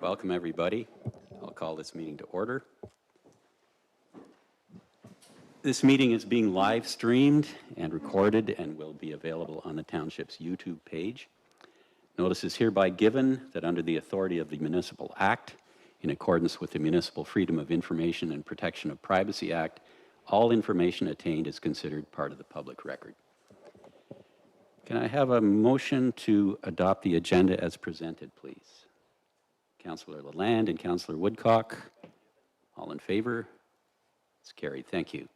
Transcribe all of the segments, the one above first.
Welcome, everybody. I'll call this meeting to order. This meeting is being live streamed and recorded and will be available on the Township's YouTube page. Notice is hereby given that under the authority of the Municipal Act, in accordance with the Municipal Freedom of Information and Protection of Privacy Act, all information attained is considered part of the public record. Can I have a motion to adopt the agenda as presented, please? Councillor Lalande and Councillor Woodcock, all in favor? It's carried. Thank you.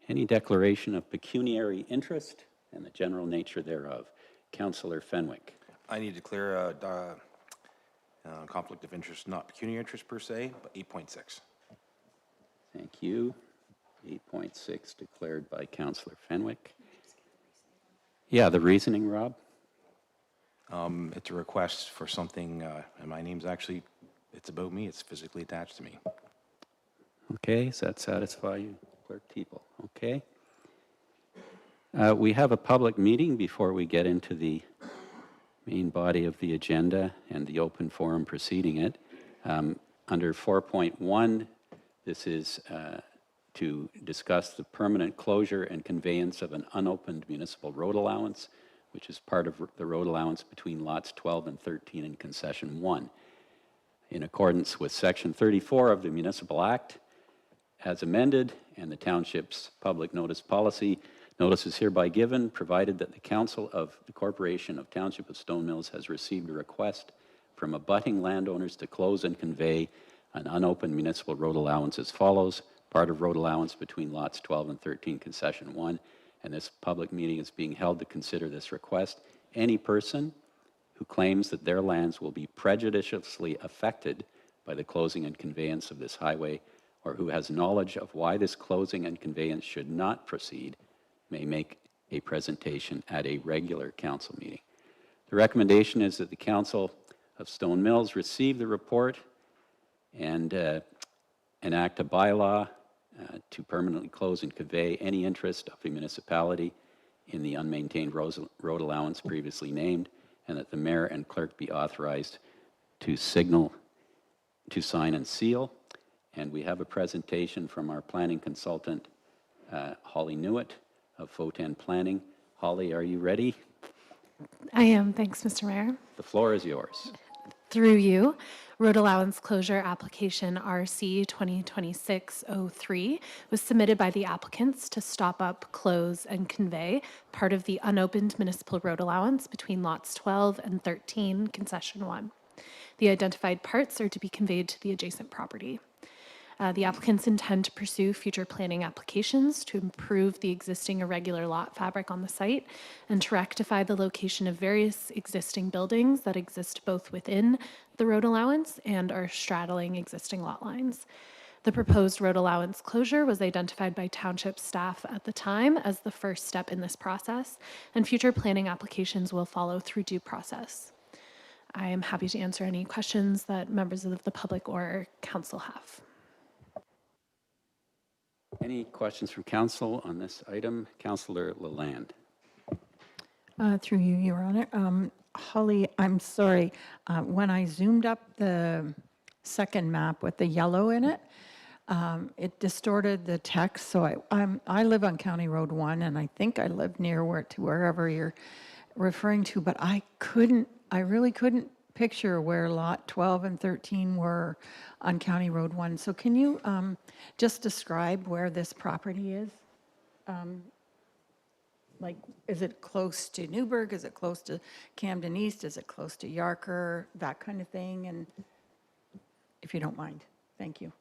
Any declaration of pecuniary interest and the general nature thereof? Councillor Fenwick. I need to declare a conflict of interest, not pecuniary interest per se, but 8.6. Thank you. 8.6 declared by Councillor Fenwick. Yeah, the reasoning, Rob? It's a request for something, and my name's actually, it's about me, it's physically attached to me. Okay, does that satisfy you, Clerk Teeple? Okay. We have a public meeting before we get into the main body of the agenda and the open forum preceding it. Under 4.1, this is to discuss the permanent closure and conveyance of an unopened municipal road allowance, which is part of the road allowance between lots 12 and 13 in concession 1. In accordance with section 34 of the Municipal Act, as amended, and the Township's public notice policy, notice is hereby given, provided that the Council of the Corporation of Township of Stone Mills has received a request from abutting landowners to close and convey an unopened municipal road allowance as follows: part of road allowance between lots 12 and 13, concession 1, and this public meeting is being held to consider this request. Any person who claims that their lands will be prejudicially affected by the closing and conveyance of this highway, or who has knowledge of why this closing and conveyance should not proceed, may make a presentation at a regular council meeting. The recommendation is that the Council of Stone Mills receive the report and enact a bylaw to permanently close and convey any interest of the municipality in the unmaintained road allowance previously named, and that the mayor and clerk be authorized to sign and seal. And we have a presentation from our planning consultant, Holly Newitt of Foten Planning. Holly, are you ready? I am. Thanks, Mr. Mayor. The floor is yours. Through you, road allowance closure application RC 2026-03 was submitted by the applicants to stop up, close, and convey part of the unopened municipal road allowance between lots 12 and 13, concession 1. The identified parts are to be conveyed to the adjacent property. The applicants intend to pursue future planning applications to improve the existing irregular lot fabric on the site and to rectify the location of various existing buildings that exist both within the road allowance and are straddling existing lot lines. The proposed road allowance closure was identified by Township staff at the time as the first step in this process, and future planning applications will follow through due process. I am happy to answer any questions that members of the public or council have. Any questions from council on this item? Councillor Lalande. Through you, Your Honor. Holly, I'm sorry. When I zoomed up the second map with the yellow in it, it distorted the text. So I live on County Road 1, and I think I live near wherever you're referring to, but I really couldn't picture where lot 12 and 13 were on County Road 1. So can you just describe where this property is? Like, is it close to Newburgh? Is it close to Camden East? Is it close to Yarker? That kind of thing? And if you don't mind, thank you.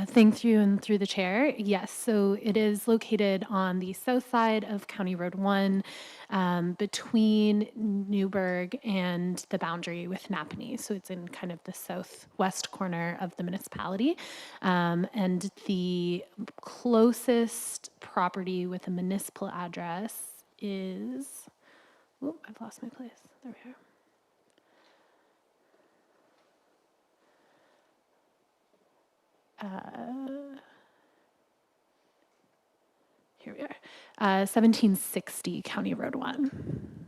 Thank you, and through the chair. Yes, so it is located on the south side of County Road 1, between Newburgh and the boundary with Napanee. So it's in kind of the southwest corner of the municipality. And the closest property with a municipal address is, oh, I've lost my place. There we are. Here we are, 1760 County Road 1.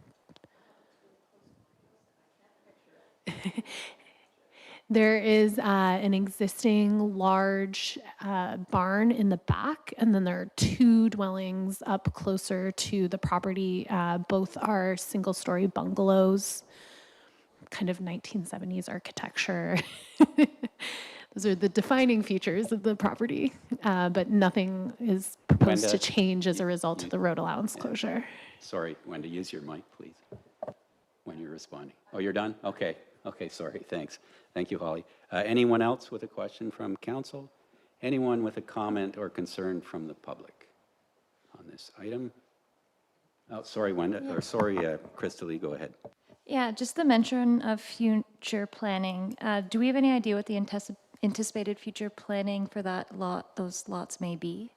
There is an existing large barn in the back, and then there are two dwellings up closer to the property. Both are single-story bungalows, kind of 1970s architecture. Those are the defining features of the property, but nothing is proposed to Wenda, change as a result of the road allowance closure. Sorry, Wenda, use your mic, please, when you're responding. Oh, you're done? Okay. Okay, sorry, thanks. Thank you, Holly. Anyone else with a question from council? Anyone with a comment or concern from the public on this item? Oh, sorry, Wenda, or sorry, Crystal, go ahead. Yeah, just the mention of future planning. Do we have any idea what the anticipated future planning for that lot, those lots may be?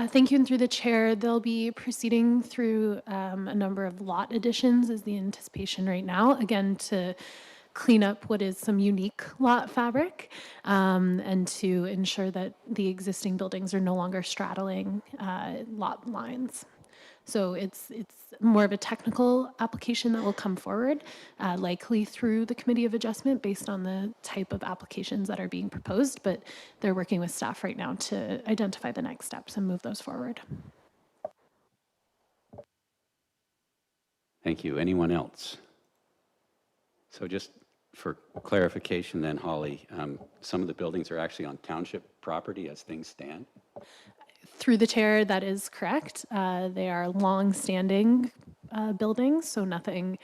Thank you, and through the chair, they'll be proceeding through a number of lot additions is the anticipation right now, again, to clean up what is some unique lot fabric and to ensure that the existing buildings are no longer straddling lot lines. So it's more of a technical application that will come forward, likely through the Committee of Adjustment based on the type of applications that are being proposed, but they're working with staff right now to identify the next steps and move those forward. Thank you. Anyone else? So just for clarification then, Holly, some of the buildings are actually on township property as things stand? Through the chair, that is correct. They are long-standing buildings, so nothing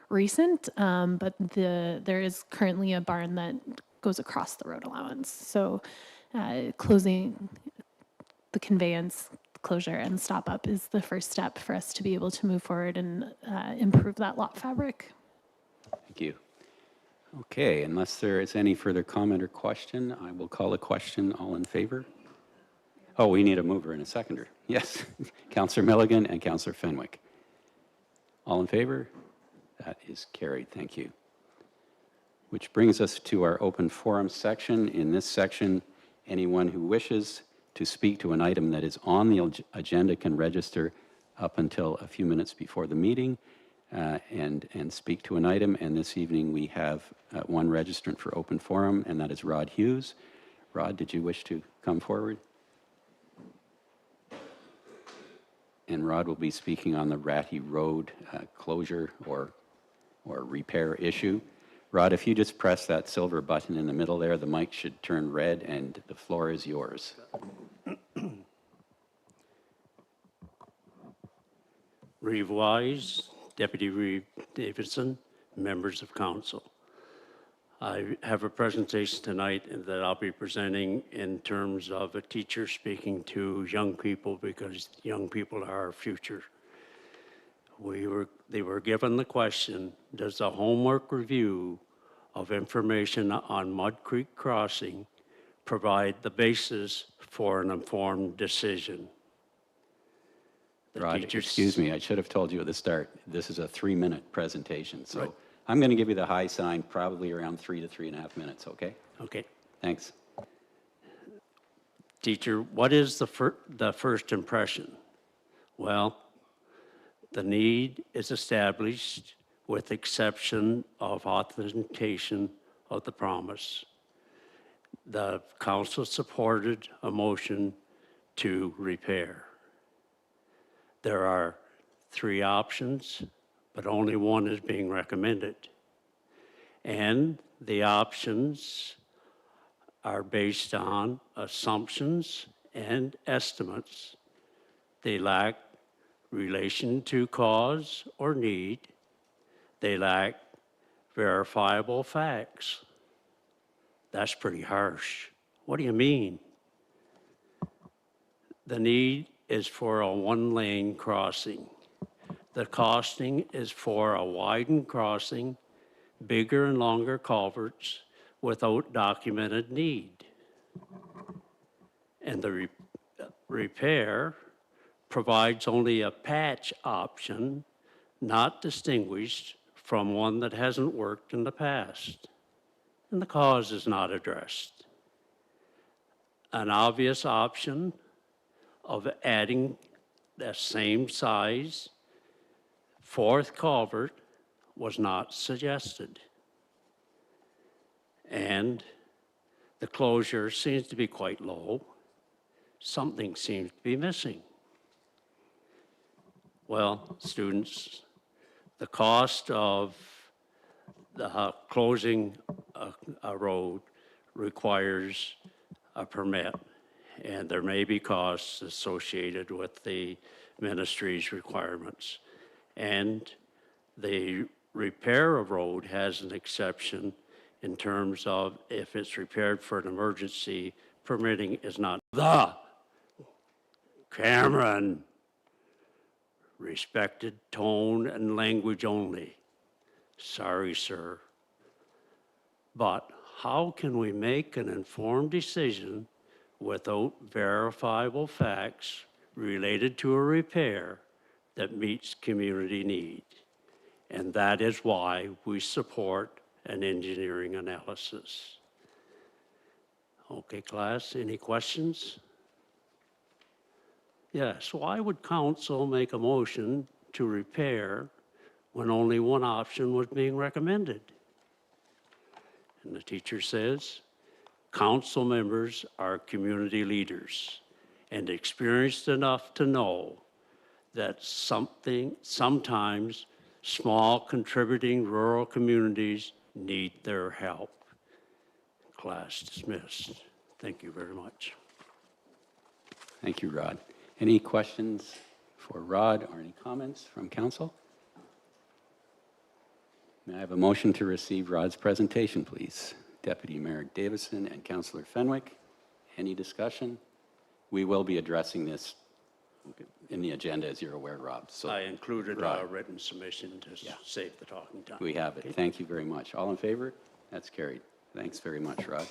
recent, but there is currently a barn that goes across the road allowance. So closing the conveyance closure and stop up is the first step for us to be able to move forward and improve that lot fabric. Thank you. Okay, unless there is any further comment or question, I will call a question. All in favor? Oh, we need a mover and a seconder. Yes, Councillor Milligan and Councillor Fenwick. All in favor? That is carried. Thank you. Which brings us to our open forum section. In this section, anyone who wishes to speak to an item that is on the agenda can register up until a few minutes before the meeting and speak to an item. And this evening we have one registrant for open forum, and that is Rod Hughes. Rod, did you wish to come forward? And Rod will be speaking on the Ratty Road closure or repair issue. Rod, if you just press that silver button in the middle there, the mic should turn red and the floor is yours. Reeve Wise, Deputy Reeve Davidson, members of council. I have a presentation tonight that I'll be presenting in terms of a teacher speaking to young people because young people are our future. They were given the question, does the homework review of information on Mud Creek Crossing provide the basis for an informed decision? Rod, excuse me, I should have told you at the start, this is a 3-minute presentation. So Right. I'm going to give you the high sign, probably around 3 to 3.5 minutes, okay? Okay. Thanks. Teacher, what is the first impression? Well, the need is established with exception of authentication of the promise. The council supported a motion to repair. There are 3 options, but only one is being recommended. And the options are based on assumptions and estimates. They lack relation to cause or need. They lack verifiable facts. That's pretty harsh. What do you mean? The need is for a 1-lane crossing. The costing is for a widened crossing, bigger and longer culverts without documented need. And the repair provides only a patch option, not distinguished from one that hasn't worked in the past. And the cause is not addressed. An obvious option of adding the same size 4th culvert was not suggested. and the closure seems to be quite low. Something seems to be missing. Well, students, the cost of closing a road requires a permit, and there may be costs associated with the ministry's requirements. And the repair of road has an exception in terms of if it's repaired for an emergency, permitting is not Cameron, respected tone and language only. Sorry, sir. But how can we make an informed decision without verifiable facts related to a repair that meets community need? And that is why we support an engineering analysis. Okay, class, any questions? Yes, why would council make a motion to repair when only one option was being recommended? And the teacher says, council members are community leaders and experienced enough to know that sometimes small contributing rural communities need their help. Class dismissed. Thank you very much. Thank you, Rod. Any questions for Rod or any comments from council? May I have a motion to receive Rod's presentation, please? Deputy Mayor Davison and Councillor Fenwick. Any discussion? We will be addressing this in the agenda, as you're aware, Rob. So I included a Rod. written submission to save the talking time. We have it. Thank you very much. All in favor? That's carried. Thanks very much, Rod.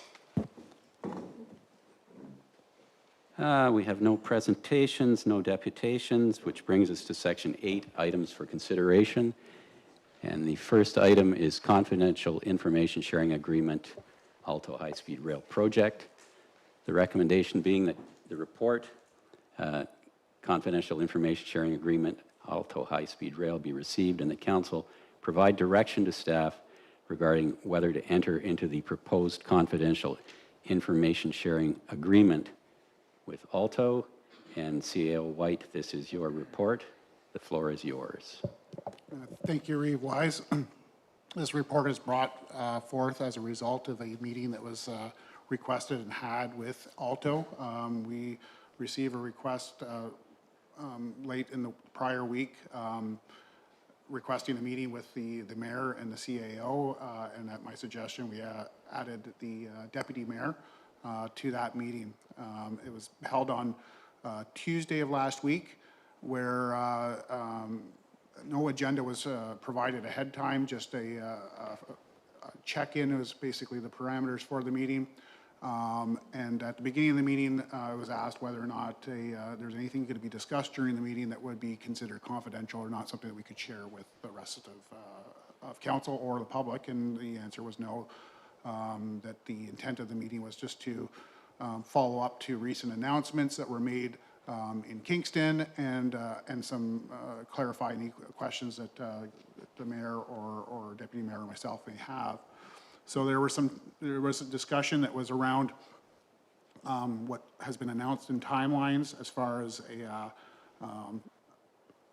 We have no presentations, no deputations, which brings us to section 8, items for consideration. And the first item is confidential information sharing agreement, Alto High-Speed Rail Project. The recommendation being that the report, confidential information sharing agreement, Alto High-Speed Rail, be received, and the council provide direction to staff regarding whether to enter into the proposed confidential information sharing agreement with Alto. And CAO White, this is your report. The floor is yours. Thank you, Reeve Wise. This report is brought forth as a result of a meeting that was requested and had with Alto. We received a request late in the prior week requesting a meeting with the mayor and the CAO, and at my suggestion, we added the deputy mayor to that meeting. It was held on Tuesday of last week, where no agenda was provided ahead of time, just a check-in was basically the parameters for the meeting. And at the beginning of the meeting, I was asked whether or not there's anything going to be discussed during the meeting that would be considered confidential or not something that we could share with the rest of council or the public, and the answer was no. That the intent of the meeting was just to follow up to recent announcements that were made in Kingston and some clarifying questions that the mayor or deputy mayor or myself may have. So there was a discussion that was around what has been announced in timelines as far as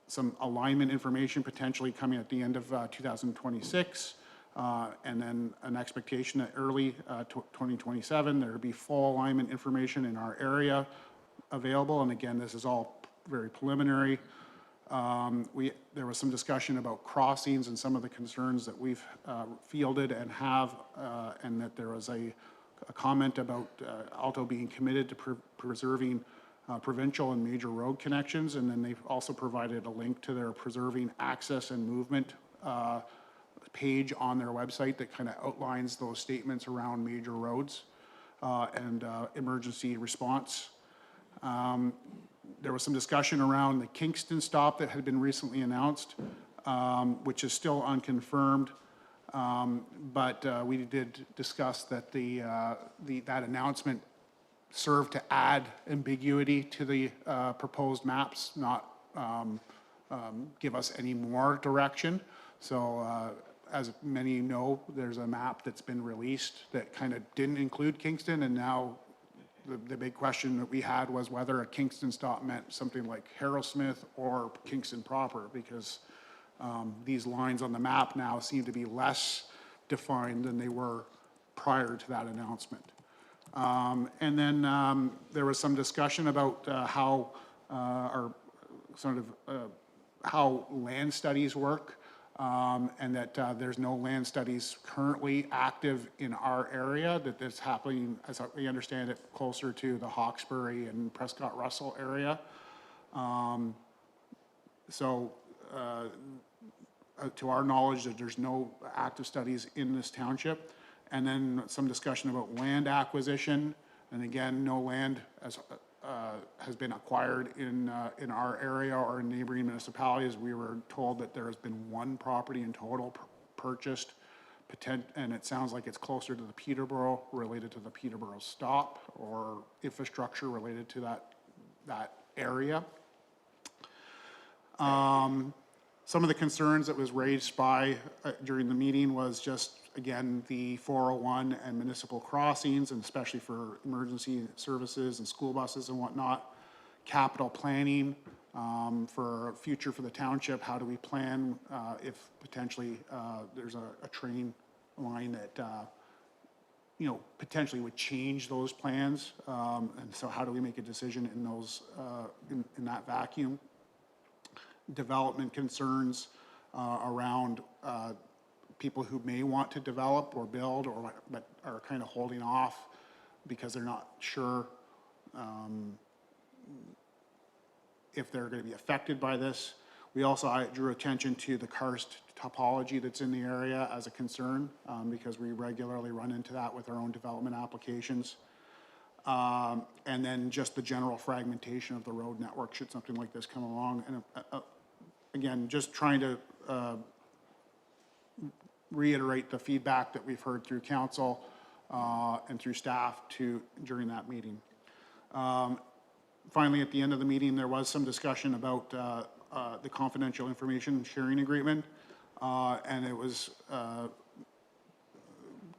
some alignment information potentially coming at the end of 2026. And then an expectation that early 2027 there will be full alignment information in our area available. And again, this is all very preliminary. There was some discussion about crossings and some of the concerns that we've fielded and have, and that there was a comment about Alto being committed to preserving provincial and major road connections. And then they've also provided a link to their preserving access and movement page on their website that kind of outlines those statements around major roads and emergency response. There was some discussion around the Kingston stop that had been recently announced, which is still unconfirmed. But we did discuss that that announcement served to add ambiguity to the proposed maps, not give us any more direction. So as many know, there's a map that's been released that kind of didn't include Kingston, and now the big question that we had was whether a Kingston stop meant something like Harrowsmith or Kingston proper, because these lines on the map now seem to be less defined than they were prior to that announcement. And then there was some discussion about how how land studies work, and that there's no land studies currently active in our area, that that's happening, as we understand it, closer to the Hawkesbury and Prescott Russell area. To our knowledge, that there's no active studies in this township. And then some discussion about land acquisition, and again, no land has been acquired in our area or in neighboring municipalities. We were told that there has been one property in total purchased, and it sounds like it's closer to the Peterborough, related to the Peterborough stop, or infrastructure related to that area. Some of the concerns that was raised during the meeting was just, again, the 401 and municipal crossings, and especially for emergency services and school buses and whatnot. Capital planning for future for the township. How do we plan if potentially there's a train line that potentially would change those plans, and so how do we make a decision in those in that vacuum? Development concerns around people who may want to develop or build, but are kind of holding off because they're not sure if they're going to be affected by this. We also drew attention to the karst topology that's in the area as a concern, because we regularly run into that with our own development applications. And then just the general fragmentation of the road network should something like this come along. And again, just trying to reiterate the feedback that we've heard through council and through staff during that meeting. Finally, at the end of the meeting, there was some discussion about the confidential information sharing agreement, and it was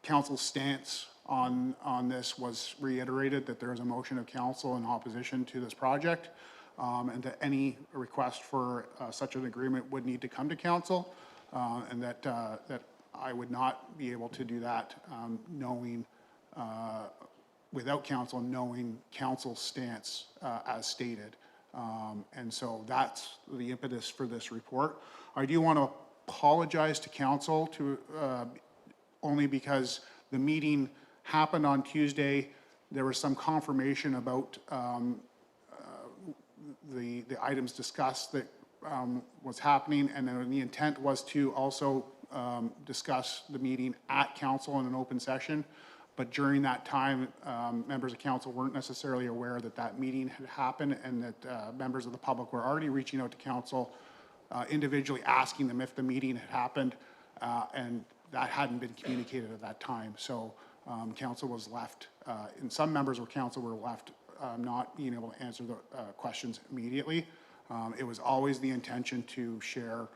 council's stance on this was reiterated, that there is a motion of council in opposition to this project, and that any request for such an agreement would need to come to council, and that I would not be able to do that without council knowing council's stance as stated. And so that's the impetus for this report. I do want to apologize to council only because the meeting happened on Tuesday. There was some confirmation about the items discussed that was happening, and then the intent was to also discuss the meeting at council in an open session. But during that time, members of council weren't necessarily aware that that meeting had happened, and that members of the public were already reaching out to council individually, asking them if the meeting had happened, and that hadn't been communicated at that time. So council was left, and some members of council were left not being able to answer the questions immediately. It was always the intention to share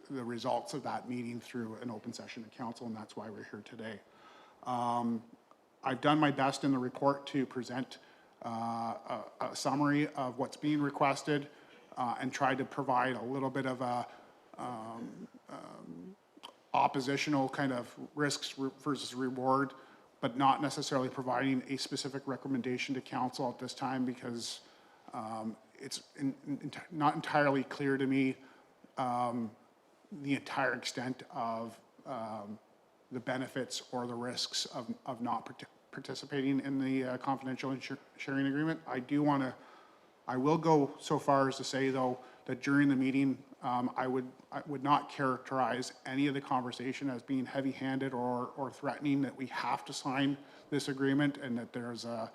the results of that meeting through an open session at council, and that's why we're here today. I've done my best in the report to present a summary of what's being requested, and tried to provide a little bit of a oppositional kind of risks versus reward, but not necessarily providing a specific recommendation to council at this time, because it's not entirely clear to me the entire extent of the benefits or the risks of not participating in the confidential sharing agreement. I will go so far as to say, though, that during the meeting, I would not characterize any of the conversation as being heavy-handed or threatening that we have to sign this agreement, and that there's a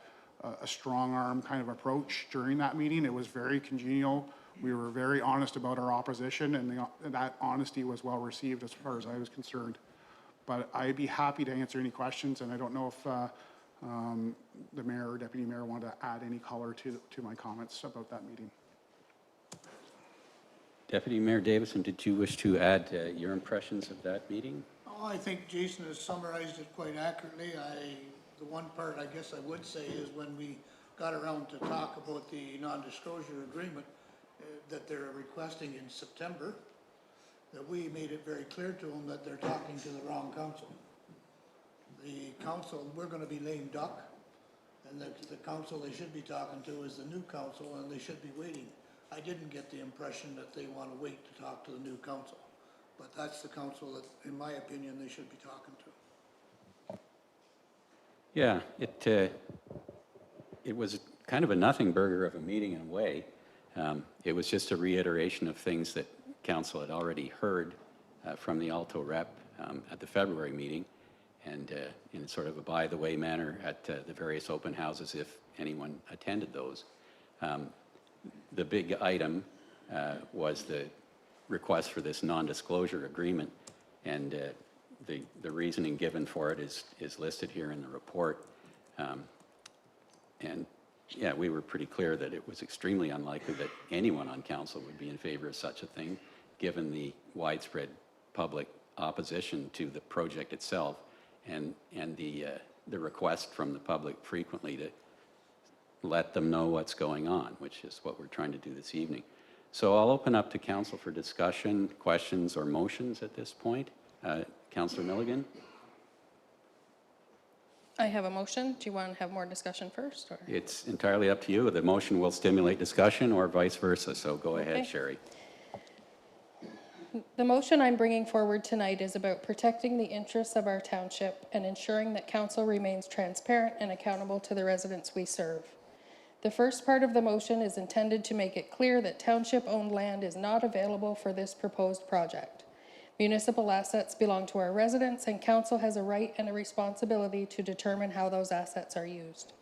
strong arm kind of approach during that meeting. It was very congenial. We were very honest about our opposition, and that honesty was well received as far as I was concerned. But I'd be happy to answer any questions, and I don't know if the mayor or deputy mayor want to add any color to my comments about that meeting. Deputy Mayor Davison, did you wish to add your impressions of that meeting? Oh, I think Jason has summarized it quite accurately. The one part I guess I would say is when we got around to talk about the non-disclosure agreement that they're requesting in September, that we made it very clear to them that they're talking to the wrong council. The council, we're gonna be lame duck, and the council they should be talking to is the new council, and they should be waiting. I didn't get the impression that they wanna wait to talk to the new council, but that's the council that, in my opinion, they should be talking to. Yeah, it was kind of a nothing burger of a meeting in a way. It was just a reiteration of things that council had already heard from the Alto rep at the February meeting, and in sort of a by-the-way manner at the various open houses if anyone attended those. The big item was the request for this non-disclosure agreement, and the reasoning given for it is listed here in the report. And yeah, we were pretty clear that it was extremely unlikely that anyone on council would be in favor of such a thing, given the widespread public opposition to the project itself and the request from the public frequently to let them know what's going on, which is what we're trying to do this evening. So I'll open up to council for discussion, questions, or motions at this point. Councillor Milligan? I have a motion. Do you want to have more discussion first? Or? It's entirely up to you. The motion will stimulate discussion or vice versa, so go ahead, Okay. Sherry. The motion I'm bringing forward tonight is about protecting the interests of our township and ensuring that council remains transparent and accountable to the residents we serve. The first part of the motion is intended to make it clear that township-owned land is not available for this proposed project. Municipal assets belong to our residents, and council has a right and a responsibility to determine how those assets are used.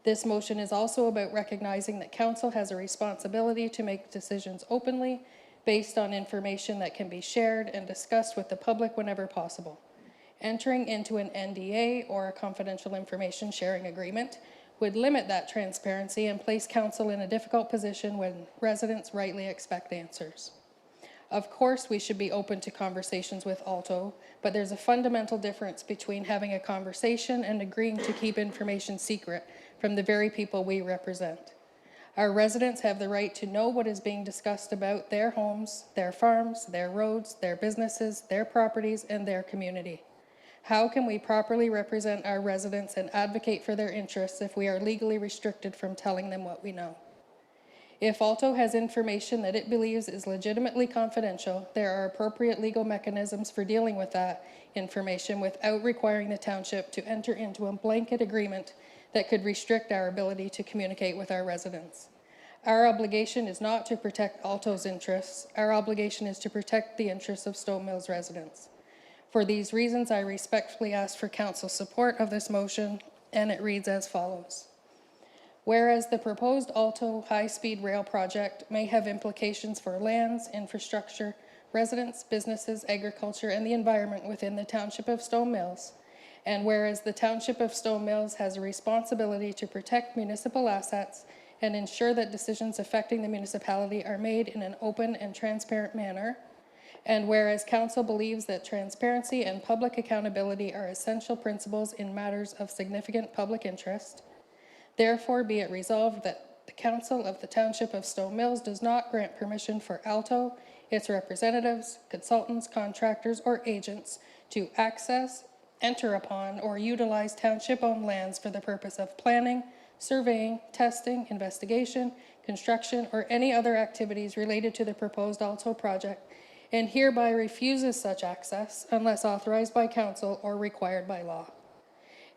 This motion is also about recognizing that council has a responsibility to make decisions openly based on information that can be shared and discussed with the public whenever possible. Entering into an NDA or a confidential information sharing agreement would limit that transparency and place council in a difficult position when residents rightly expect answers. Of course, we should be open to conversations with Alto, but there's a fundamental difference between having a conversation and agreeing to keep information secret from the very people we represent. Our residents have the right to know what is being discussed about their homes, their farms, their roads, their businesses, their properties, and their community. How can we properly represent our residents and advocate for their interests if we are legally restricted from telling them what we know? If Alto has information that it believes is legitimately confidential, there are appropriate legal mechanisms for dealing with that information without requiring the township to enter into a blanket agreement that could restrict our ability to communicate with our residents. Our obligation is not to protect Alto's interests. Our obligation is to protect the interests of Stone Mills residents. For these reasons, I respectfully ask for council support of this motion, and it reads as follows. Whereas the proposed Alto high-speed rail project may have implications for lands, infrastructure, residents, businesses, agriculture, and the environment within the Township of Stone Mills, and whereas the Township of Stone Mills has a responsibility to protect municipal assets and ensure that decisions affecting the municipality are made in an open and transparent manner, and whereas council believes that transparency and public accountability are essential principles in matters of significant public interest, therefore be it resolved that the council of the Township of Stone Mills does not grant permission for Alto, its representatives, consultants, contractors, or agents to access, enter upon, or utilize township-owned lands for the purpose of planning, surveying, testing, investigation, construction, or any other activities related to the proposed Alto project, and hereby refuses such access unless authorized by council or required by law.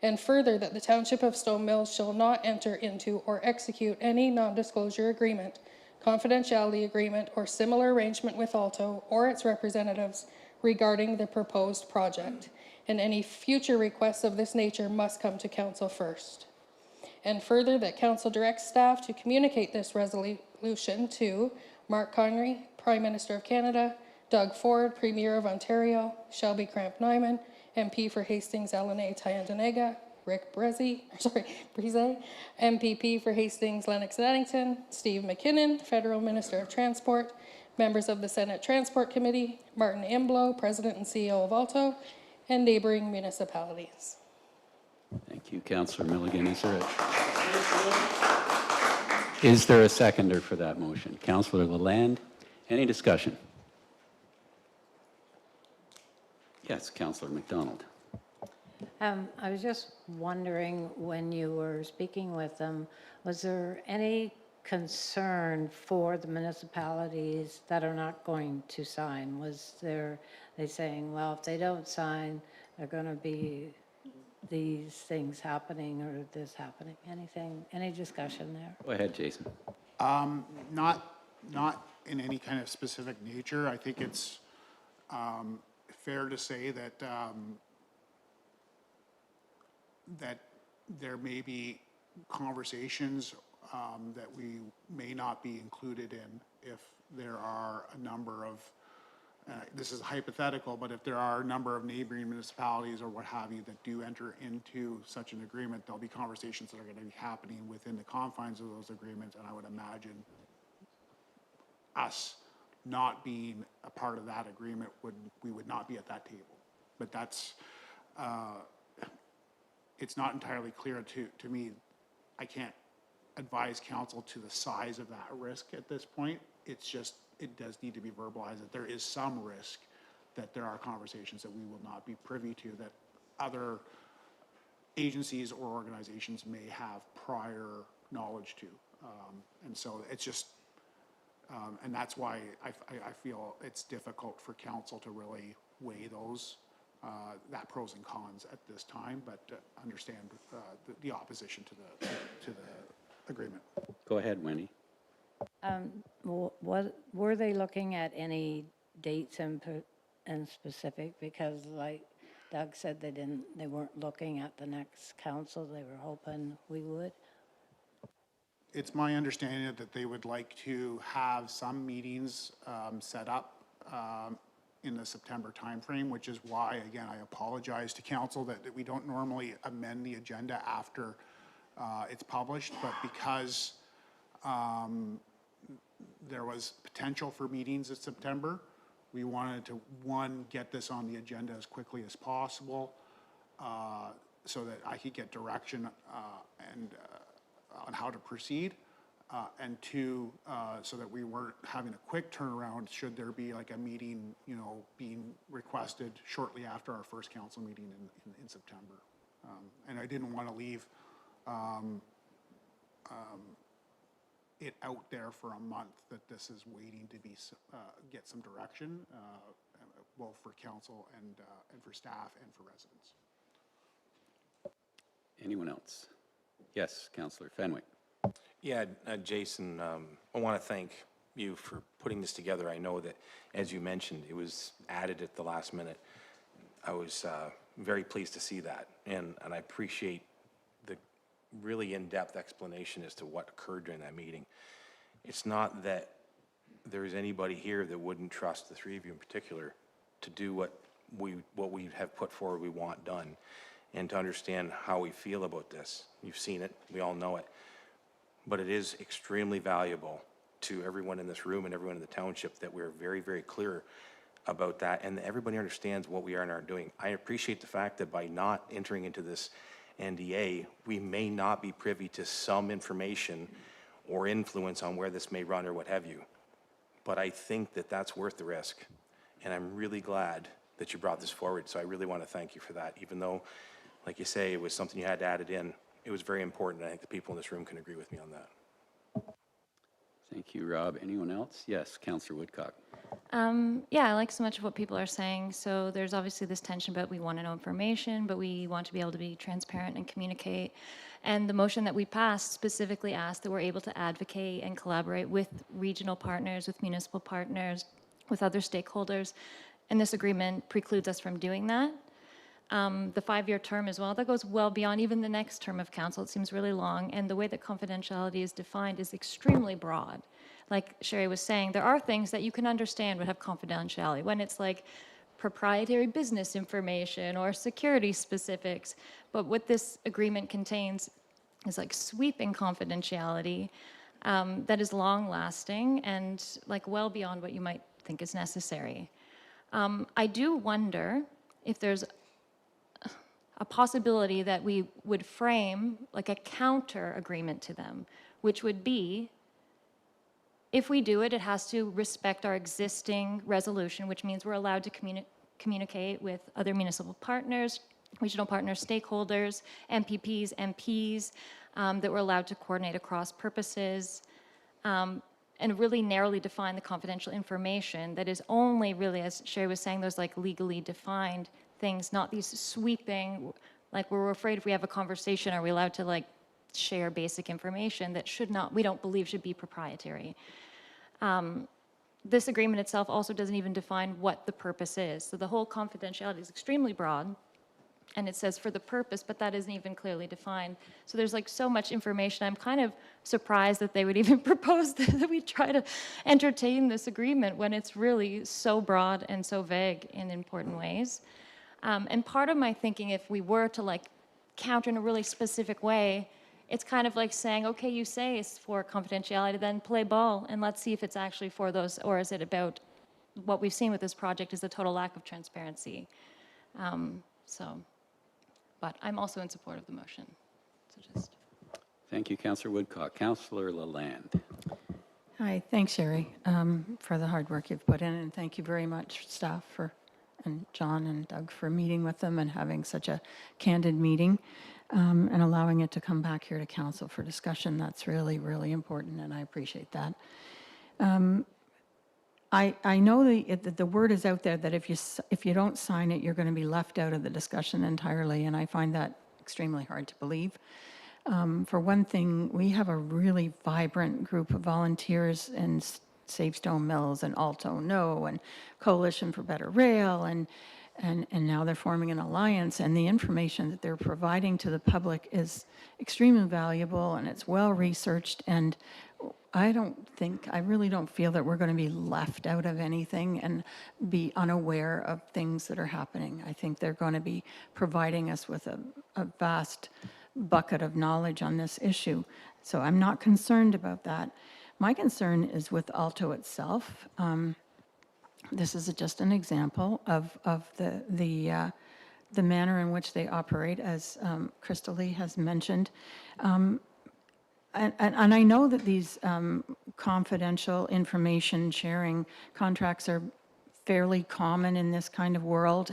And further, that the Township of Stone Mills shall not enter into or execute any non-disclosure agreement, confidentiality agreement, or similar arrangement with Alto or its representatives regarding the proposed project, and any future requests of this nature must come to council first. And further, that council directs staff to communicate this resolution to Mark Connery, Prime Minister of Canada, Doug Ford, Premier of Ontario, Shelby Cramp-Nyman, MP for Hastings, LNA, Tyendinaga, Rick Brise, MPP for Hastings, Lennox and Addington, Steve McKinnon, Federal Minister of Transport, members of the Senate Transport Committee, Martin Imblo, President and CEO of Alto, and neighboring municipalities. Thank you, Councillor Milligan. Is there a seconder for that motion? Councillor Lalande, any discussion? Yes, Councillor McDonald. I was just wondering, when you were speaking with them, was there any concern for the municipalities that are not going to sign? Was there, they saying, well, if they don't sign, there are going to be these things happening or this happening? Anything, any discussion there? Go ahead, Jason. Not in any kind of specific nature. I think it's fair to say that that there may be conversations that we may not be included in if there are a number of, this is hypothetical, but if there are a number of neighboring municipalities or what have you that do enter into such an agreement, there'll be conversations that are going to be happening within the confines of those agreements, and I would imagine us not being a part of that agreement we would not be at that table. But that's, it's not entirely clear to me. I can't advise council to the size of that risk at this point. It's just, it does need to be verbalized that there is some risk that there are conversations that we will not be privy to, that other agencies or organizations may have prior knowledge to. And so it's just, and that's why I feel it's difficult for council to really weigh those, that pros and cons at this time, but understand the opposition to the agreement. Go ahead, Wendy. Were they looking at any dates in specific? Because like Doug said, they weren't looking at the next council. They were hoping we would. It's my understanding that they would like to have some meetings set up in the September timeframe, which is why, again, I apologize to council that we don't normally amend the agenda after it's published, but because there was potential for meetings in September, we wanted to, one, get this on the agenda as quickly as possible so that I could get direction and on how to proceed, and two, so that we weren't having a quick turnaround should there be like a meeting, you know, being requested shortly after our first council meeting in September. And I didn't want to leave it out there for a month that this is waiting to be get some direction, both for council and for staff and for residents. Anyone else? Yes, Councillor Fenwick. Yeah, Jason, I want to thank you for putting this together. I know that, as you mentioned, it was added at the last minute. I was very pleased to see that, and I appreciate the really in-depth explanation as to what occurred during that meeting. It's not that there is anybody here that wouldn't trust the three of you in particular to do what we have put forward we want done, and to understand how we feel about this. You've seen it, we all know it, but it is extremely valuable to everyone in this room and everyone in the township that we're very, very clear about that, and that everybody understands what we are and aren't doing. I appreciate the fact that by not entering into this NDA, we may not be privy to some information or influence on where this may run or what have you. But I think that that's worth the risk, and I'm really glad that you brought this forward, so I really want to thank you for that. Even though, like you say, it was something you had to add it in, it was very important. I think the people in this room can agree with me on that. Thank you, Rob. Anyone else? Yes, Councillor Woodcock. Yeah, I like so much of what people are saying. So there's obviously this tension about we want to know information, but we want to be able to be transparent and communicate. And the motion that we passed specifically asked that we're able to advocate and collaborate with regional partners, with municipal partners, with other stakeholders. And this agreement precludes us from doing that. The 5-year term as well, that goes well beyond even the next term of council. It seems really long, and the way that confidentiality is defined is extremely broad. Like Sherry was saying, there are things that you can understand would have confidentiality when it's like proprietary business information or security specifics. But what this agreement contains is like sweeping confidentiality. that is long-lasting and like well beyond what you might think is necessary. I do wonder if there's a possibility that we would frame like a counter agreement to them, which would be, if we do it, it has to respect our existing resolution, which means we're allowed to communicate with other municipal partners, regional partners, stakeholders, MPPs, MPs, that we're allowed to coordinate across purposes, and really narrowly define the confidential information that is only really, as Sherry was saying, those like legally defined things, not these sweeping, like we're afraid if we have a conversation, are we allowed to like share basic information that should not, we don't believe should be proprietary. This agreement itself also doesn't even define what the purpose is. So the whole confidentiality is extremely broad, and it says for the purpose, but that isn't even clearly defined. So there's like so much information. I'm kind of surprised that they would even propose that we try to entertain this agreement when it's really so broad and so vague in important ways. And part of my thinking, if we were to like counter in a really specific way, it's kind of like saying, okay, you say it's for confidentiality, then play ball and let's see if it's actually for those, or is it about what we've seen with this project is a total lack of transparency. But I'm also in support of the motion. So just. Thank you, Councillor Woodcock. Councillor Lalande. Hi, thanks, Sherry, for the hard work you've put in, and thank you very much, staff, and John and Doug for meeting with them and having such a candid meeting, and allowing it to come back here to council for discussion. That's really, really important, and I appreciate that. I know the word is out there that if you don't sign it, you're going to be left out of the discussion entirely, and I find that extremely hard to believe. For one thing, we have a really vibrant group of volunteers in Save Stone Mills and Alto No and Coalition for Better Rail, and now they're forming an alliance, and the information that they're providing to the public is extremely valuable, and it's well researched, and I really don't feel that we're going to be left out of anything and be unaware of things that are happening. I think they're going to be providing us with a vast bucket of knowledge on this issue. So I'm not concerned about that. My concern is with Alto itself. This is just an example of the manner in which they operate, as Crystal Lee has mentioned. And I know that these confidential information sharing contracts are fairly common in this kind of world,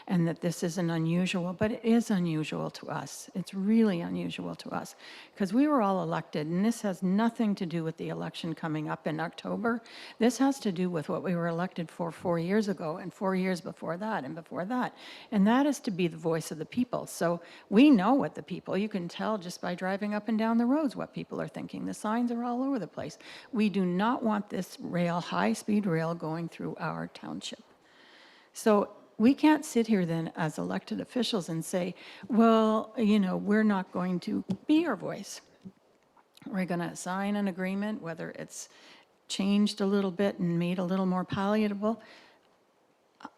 and that this isn't unusual, but it is unusual to us. It's really unusual to us because we were all elected, and this has nothing to do with the election coming up in October. This has to do with what we were elected for 4 years ago and 4 years before that and before that, and that is to be the voice of the people. So we know what the people, you can tell just by driving up and down the roads what people are thinking. The signs are all over the place. We do not want this rail, high-speed rail, going through our township. So we can't sit here then as elected officials and say, well, we're not going to be your voice. We're going to sign an agreement, whether it's changed a little bit and made a little more palatable.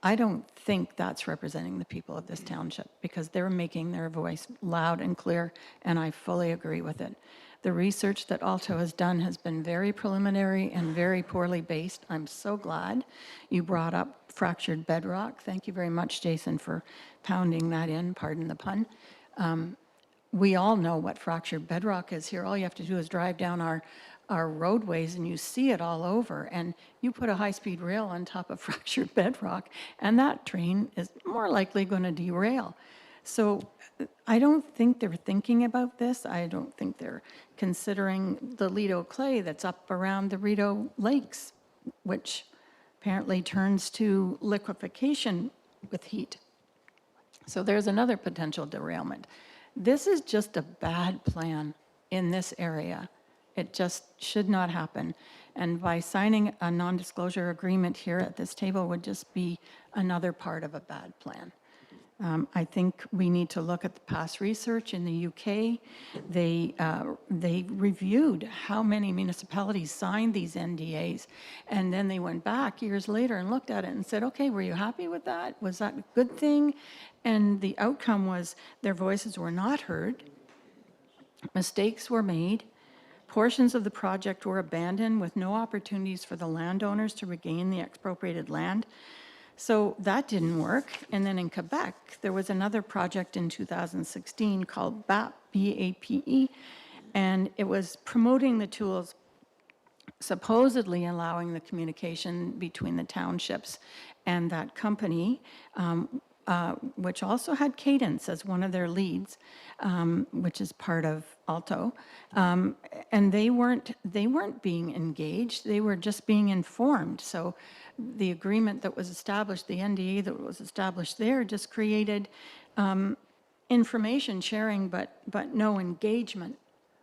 I don't think that's representing the people of this township, because they're making their voice loud and clear, and I fully agree with it. The research that Alto has done has been very preliminary and very poorly based. I'm so glad you brought up fractured bedrock. Thank you very much, Jason, for pounding that in, pardon the pun. We all know what fractured bedrock is here. All you have to do is drive down our roadways and you see it all over. And you put a high-speed rail on top of fractured bedrock, and that train is more likely going to derail. So I don't think they're thinking about this. I don't think they're considering the Lido clay that's up around the Rideau Lakes, which apparently turns to liquefaction with heat. So there's another potential derailment. This is just a bad plan in this area. It just should not happen. And by signing a non-disclosure agreement here at this table would just be another part of a bad plan. I think we need to look at the past research in the UK. They reviewed how many municipalities signed these NDAs, and then they went back years later and looked at it and said, okay, were you happy with that? Was that a good thing? And the outcome was their voices were not heard, mistakes were made, Portions of the project were abandoned with no opportunities for the landowners to regain the expropriated land. So that didn't work. And then in Quebec, there was another project in 2016 called BAPE, B-A-P-E, and it was promoting the tools, supposedly allowing the communication between the townships and that company, which also had Cadence as one of their leads, which is part of Alto. And they weren't being engaged, they were just being informed. So the agreement that was established, the NDA that was established there, just created information sharing, but no engagement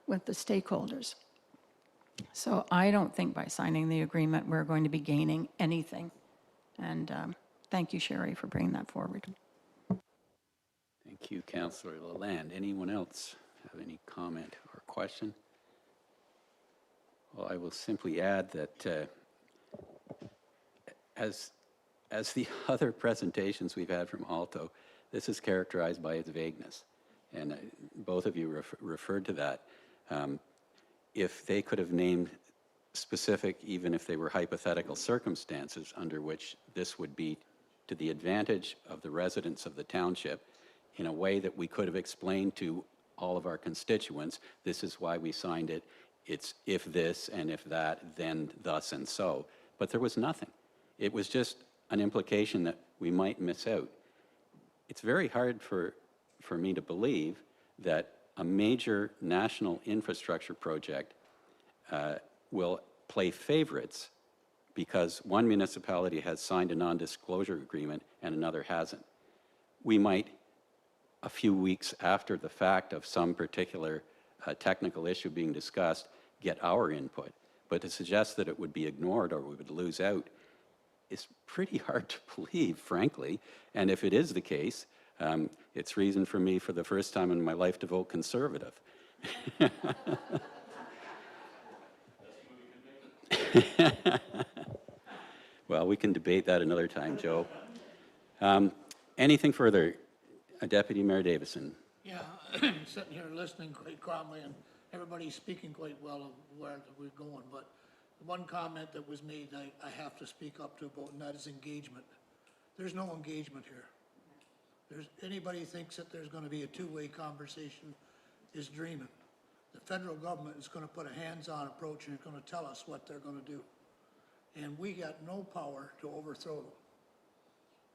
with the stakeholders. So I don't think by signing the agreement, we're going to be gaining anything. And thank you, Sherry, for bringing that forward. Thank you, Councillor Lalande. Anyone else have any comment or question? Well, I will simply add that as the other presentations we've had from Alto, this is characterized by its vagueness. And both of you referred to that. If they could have named specific, even if they were hypothetical circumstances under which this would be to the advantage of the residents of the township in a way that we could have explained to all of our constituents, this is why we signed it, it's if this and if that, then thus and so. But there was nothing. It was just an implication that we might miss out. It's very hard for me to believe that a major national infrastructure project will play favorites because one municipality has signed a non-disclosure agreement and another hasn't. We might, a few weeks after the fact of some particular technical issue being discussed, get our input. But to suggest that it would be ignored or we would lose out is pretty hard to believe, frankly. And if it is the case, it's reason for me for the first time in my life to vote Conservative. Well, we can debate that another time, Joe. Anything further? Deputy Mayor Davison. Yeah, I'm sitting here listening quite calmly, and everybody's speaking quite well of where we're going, but one comment that was made I have to speak up to about, and that is engagement. There's no engagement here. Anybody thinks that there's going to be a two-way conversation is dreaming. The federal government is going to put a hands-on approach and is going to tell us what they're going to do. And we got no power to overthrow them.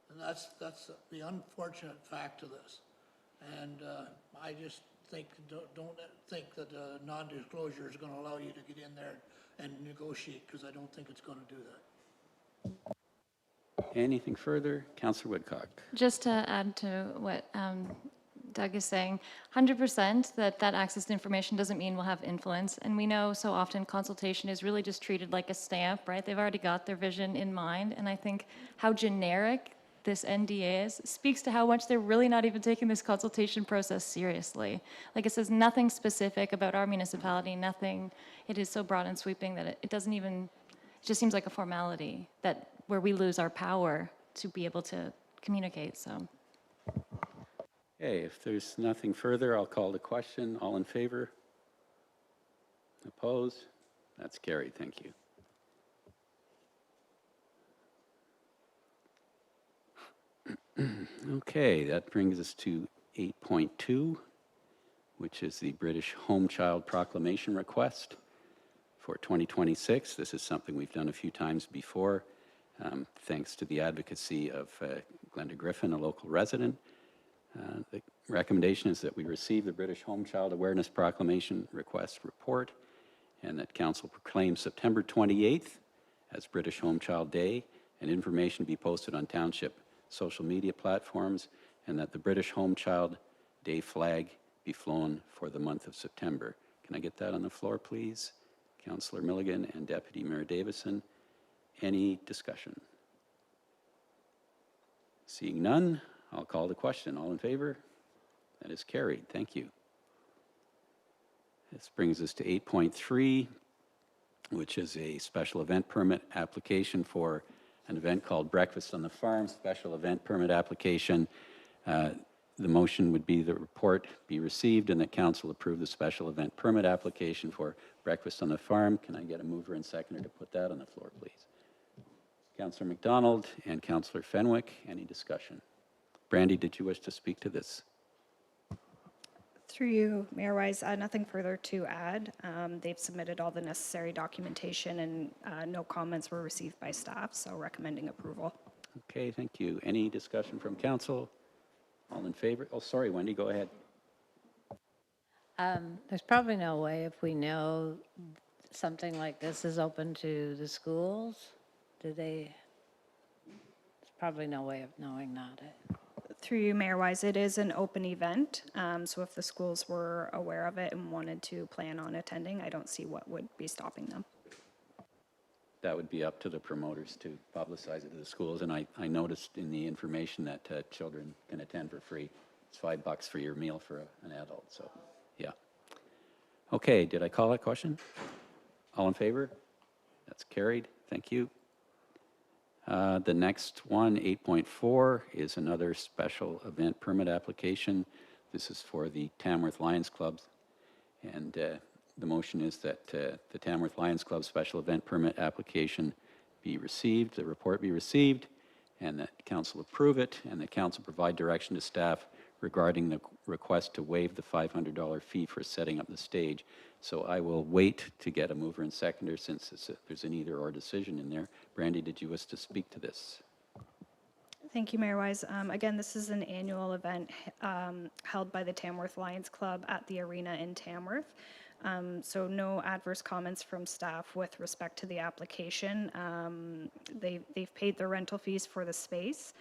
And that's the unfortunate fact of this. And I just think, don't think that non-disclosure is going to allow you to get in there and negotiate, because I don't think it's going to do that. Anything further? Councillor Woodcock. Just to add to what Doug is saying, 100% that access to information doesn't mean we'll have influence. And we know so often consultation is really just treated like a stamp, right? They've already got their vision in mind. And I think how generic this NDA is speaks to how much they're really not even taking this consultation process seriously. Like, it says nothing specific about our municipality, nothing. It is so broad and sweeping that it doesn't even, it just seems like a formality that where we lose our power to be able to communicate, so. Okay, if there's nothing further, I'll call the question. All in favor? Opposed? That's carried. Thank you. Okay, that brings us to 8.2, which is the British Home Child Proclamation request for 2026. This is something we've done a few times before, thanks to the advocacy of Glenda Griffin, a local resident. The recommendation is that we receive the British Home Child Awareness Proclamation request report, and that Council proclaims September 28th as British Home Child Day, and information be posted on Township social media platforms, and that the British Home Child Day flag be flown for the month of September. Can I get that on the floor, please? Councillor Milligan and Deputy Mayor Davison. Any discussion? Seeing none, I'll call the question. All in favor? That is carried. Thank you. This brings us to 8.3, which is a special event permit application for an event called Breakfast on the Farm, special event permit application. The motion would be the report be received and that council approve the special event permit application for breakfast on the farm. Can I get a mover and seconder to put that on the floor, please? Councillor McDonald and Councillor Fenwick, any discussion? Brandy, did you wish to speak to this? Through you, Mayor Wise, nothing further to add. They've submitted all the necessary documentation and no comments were received by staff, so recommending approval. Okay, thank you. Any discussion from council? All in favor? Oh, sorry, Wendy, go ahead. There's probably no way, if we know something like this is open to the schools, there's probably no way of knowing that. Through you, Mayor Wise, it is an open event, so if the schools were aware of it and wanted to plan on attending, I don't see what would be stopping them. That would be up to the promoters to publicize it to the schools. And I noticed in the information that children can attend for free. It's $5 for your meal for an adult, so yeah. Okay, did I call that question? All in favor? That's carried. Thank you. The next one, 8.4, is another special event permit application. This is for the Tamworth Lions Club. And the motion is that the Tamworth Lions Club special event permit application be received, the report be received, and that council approve it, and that council provide direction to staff regarding the request to waive the $500 fee for setting up the stage. So I will wait to get a mover and seconder since there's an either-or decision in there. Brandy, did you wish to speak to this? Thank you, Mayor Wise. Again, this is an annual event held by the Tamworth Lions Club at the arena in Tamworth. So no adverse comments from staff with respect to the application. They've paid their rental fees for the space.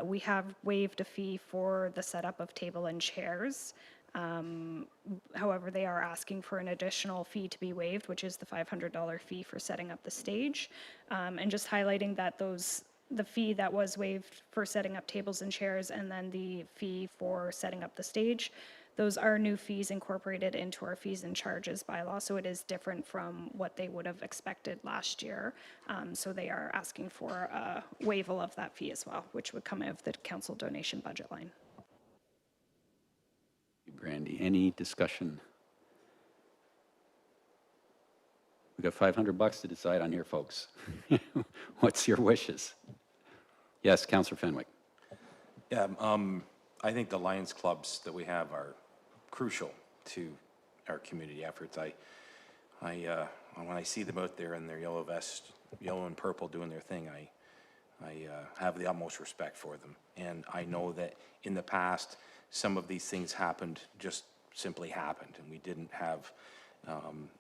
We have waived a fee for the setup of table and chairs. However, they are asking for an additional fee to be waived, which is the $500 fee for setting up the stage. And just highlighting that the fee that was waived for setting up tables and chairs and then the fee for setting up the stage, those are new fees incorporated into our fees and charges bylaw, so it is different from what they would have expected last year. So they are asking for a waival of that fee as well, which would come out of the council donation budget line. Brandy, any discussion? We've got $500 to decide on here, folks. What's your wishes? Yes, Councillor Fenwick. Yeah, I think the Lions clubs that we have are crucial to our community efforts. When I see them out there in their yellow vest, yellow and purple doing their thing, I have the utmost respect for them. And I know that in the past, some of these things just simply happened, and we didn't have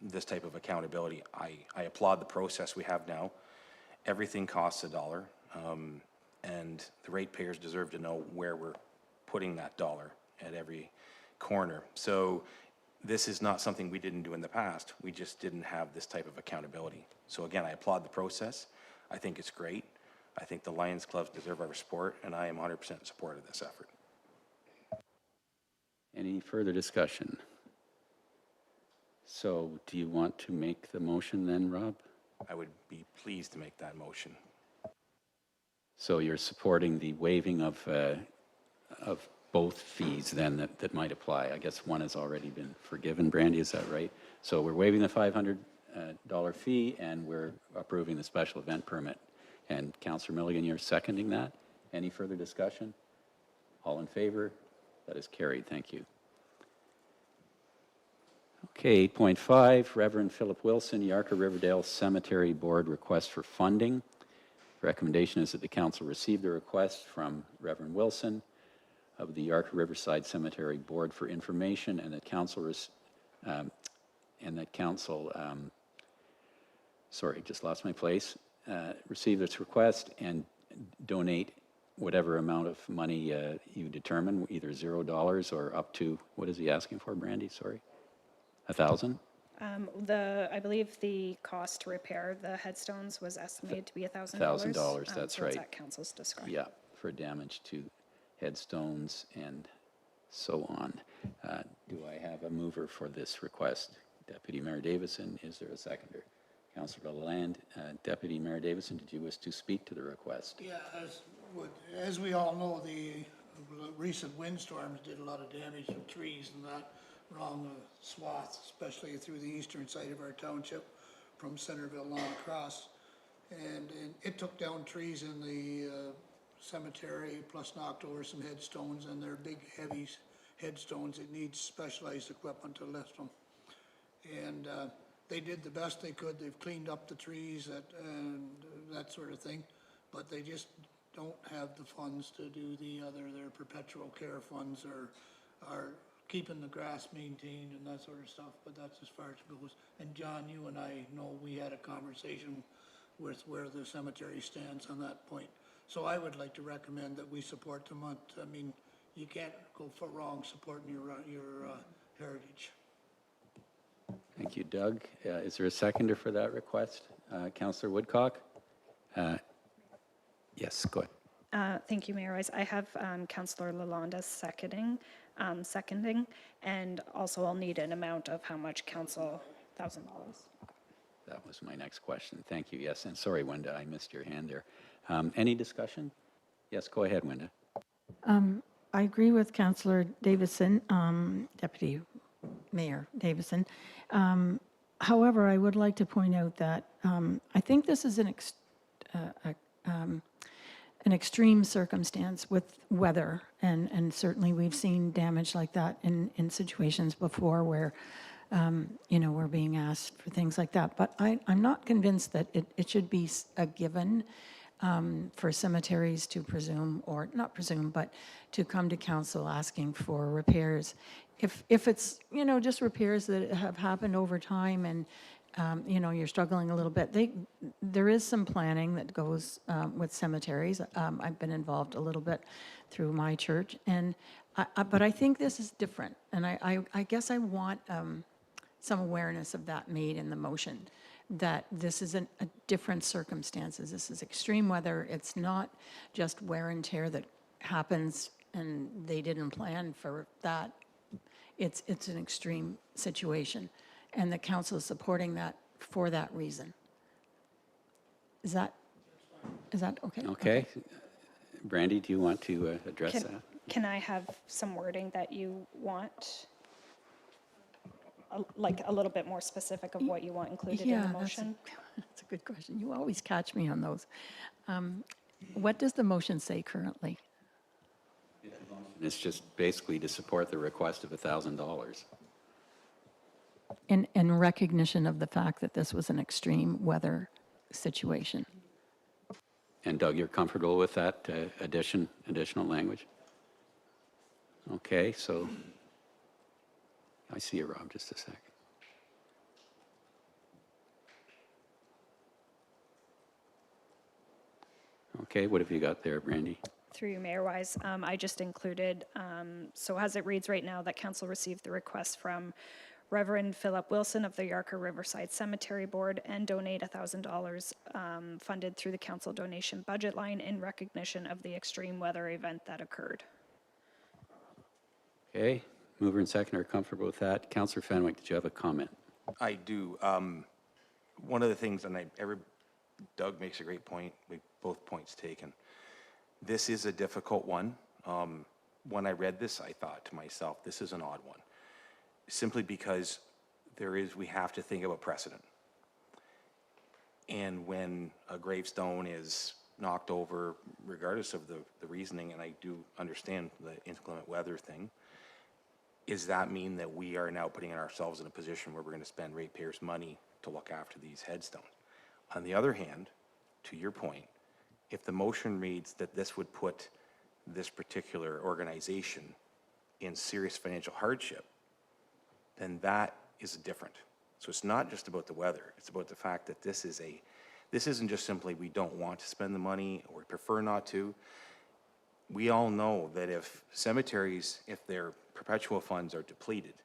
this type of accountability. I applaud the process we have now. Everything costs $1, and the ratepayers deserve to know where we're putting that dollar at every corner. So this is not something we didn't do in the past. We just didn't have this type of accountability. So again, I applaud the process. I think it's great. I think the Lions clubs deserve our support, and I am 100% in support of this effort. Any further discussion? So do you want to make the motion then, Rob? I would be pleased to make that motion. So you're supporting the waiving of both fees then that might apply. I guess one has already been forgiven, Brandy, is that right? So we're waiving the $500 fee and we're approving the special event permit. And Councillor Milligan, you're seconding that? Any further discussion? All in favor? That is carried. Thank you. Okay, 8.5, Reverend Philip Wilson, Yarka Riverdale Cemetery Board request for funding. Recommendation is that the council receive the request from Reverend Wilson of the Yarka Riverside Cemetery Board for information, and that council, sorry, just lost my place, receive this request and donate whatever amount of money you determine, either $0 or up to, what is he asking for, Brandy? Sorry, 1,000? I believe the cost to repair the headstones was estimated to be $1,000. $1,000, that's so right. It's at council's discretion. Yeah, for damage to headstones and so on. Do I have a mover for this request? Deputy Mayor Davison, is there a seconder? Councillor Lalande, Deputy Mayor Davison, did you wish to speak to the request? Yeah, as we all know, the recent windstorms did a lot of damage to trees and that wrong swath, especially through the eastern side of our township from Centreville on across. And it took down trees in the cemetery, plus knocked over some headstones, and they're big, heavy headstones. It needs specialized equipment to lift them. And they did the best they could. They've cleaned up the trees and that sort of thing, but they just don't have the funds to do their perpetual care funds are keeping the grass maintained and that sort of stuff, but that's as far as it goes. And John, you and I know we had a conversation with where the cemetery stands on that point. So I would like to recommend that we support them. I mean, you can't go for wrong supporting your heritage. Thank you, Doug. Is there a seconder for that request? Councillor Woodcock? Yes, go ahead. Thank you, Mayor Wise. I have Councillor Lalonde seconding, and also I'll need an amount of how much council, $1,000. That was my next question. Thank you. Yes, and sorry, Wenda, I missed your hand there. Any discussion? Yes, go ahead, Wenda. I agree with Councillor Davison, Deputy Mayor Davison. However, I would like to point out that I think this is an extreme circumstance with weather, and certainly we've seen damage like that in situations before where we're being asked for things like that. But I'm not convinced that it should be a given for cemeteries to presume, or not presume, but to come to council asking for repairs. If it's, just repairs that have happened over time and, you're struggling a little bit, there is some planning that goes with cemeteries. I've been involved a little bit through my church, but I think this is different. And I guess I want some awareness of that made in the motion, that this is a different circumstances. This is extreme weather. It's not just wear and tear that happens and they didn't plan for that. It's an extreme situation, and the council is supporting that for that reason. Is that okay? Okay. Brandy, do you want to address that? Can I have some wording that you want? Like a little bit more specific of what you want included in the motion? That's a good question. You always catch me on those. What does the motion say currently? It's just basically to support the request of $1,000. In recognition of the fact that this was an extreme weather situation. And Doug, you're comfortable with that additional language? Okay, so I see you, Rob, just a sec. Okay, what have you got there, Brandy? Through you, Mayor Wise, I just included, so as it reads right now, that council received the request from Reverend Philip Wilson of the Yarker Riverside Cemetery Board and donate $1,000 funded through the council donation budget line in recognition of the extreme weather event that occurred. Okay, mover and seconder are comfortable with that. Councillor Fenwick, did you have a comment? I do. One of the things, and Doug makes a great point, both points taken. This is a difficult one. When I read this, I thought to myself, this is an odd one. Simply because we have to think about precedent. And when a gravestone is knocked over, regardless of the reasoning, and I do understand the inclement weather thing, does that mean that we are now putting ourselves in a position where we're going to spend ratepayers' money to look after these headstones? On the other hand, to your point, if the motion reads that this would put this particular organization in serious financial hardship, then that is different. So it's not just about the weather. It's about the fact that this isn't just simply we don't want to spend the money or we prefer not to. We all know that if cemeteries, if their perpetual funds are depleted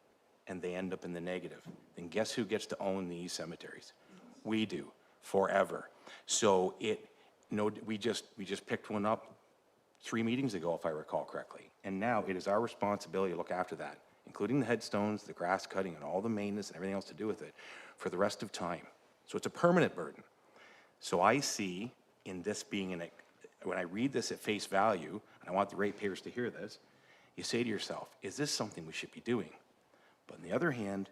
and they end up in the negative, then guess who gets to own these cemeteries? We do, forever. So we just picked one up 3 meetings ago, if I recall correctly. And now it is our responsibility to look after that, including the headstones, the grass cutting, and all the maintenance and everything else to do with it for the rest of time. So it's a permanent burden. So I see in this being when I read this at face value, and I want the ratepayers to hear this, you say to yourself, is this something we should be doing? But on the other hand,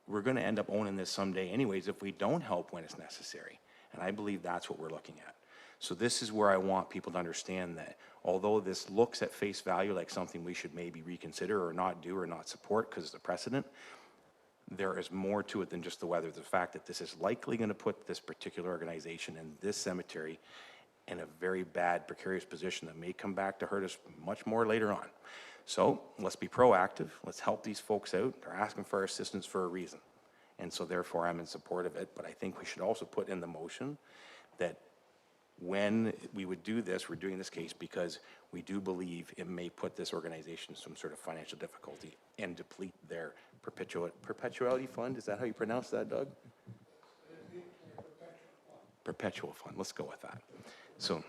we're going to end up owning this someday anyways if we don't help when it's necessary. And I believe that's what we're looking at. So this is where I want people to understand that although this looks at face value like something we should maybe reconsider or not do or not support because it's a precedent, there is more to it than just the weather. The fact that this is likely going to put this particular organization and this cemetery in a very bad, precarious position that may come back to hurt us much more later on. So let's be proactive. Let's help these folks out. They're asking for our assistance for a reason. And so therefore I'm in support of it. But I think we should also put in the motion that when we would do this, we're doing this case because we do believe it may put this organization in some sort of financial difficulty and deplete their perpetuality fund. Is that how you pronounce that, Doug? Perpetual fund. Let's go with that. So,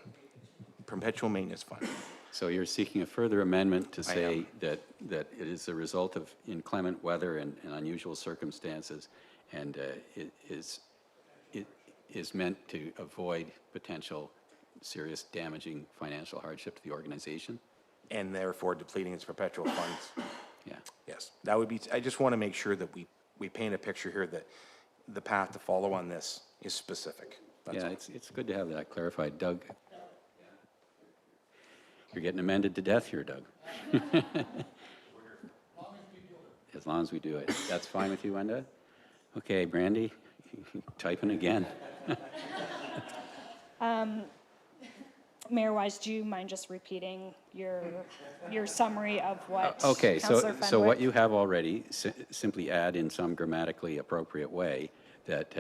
perpetual maintenance fund. So you're seeking a further amendment to say that it is a result of inclement weather and unusual circumstances, and it is meant to avoid potential serious damaging financial hardship to the organization? And therefore depleting its perpetual funds. Yeah. Yes, that would be, I just want to make sure that we paint a picture here that the path to follow on this is specific. That's Yeah, all. it's good to have that clarified. Doug? You're getting amended to death here, Doug. As long as we do it. That's fine with you, Wenda? Okay, Brandy, typing again. Mayor Wise, do you mind just repeating your summary of what Okay, Councillor so what Fenwick- you have already, simply add in some grammatically appropriate way that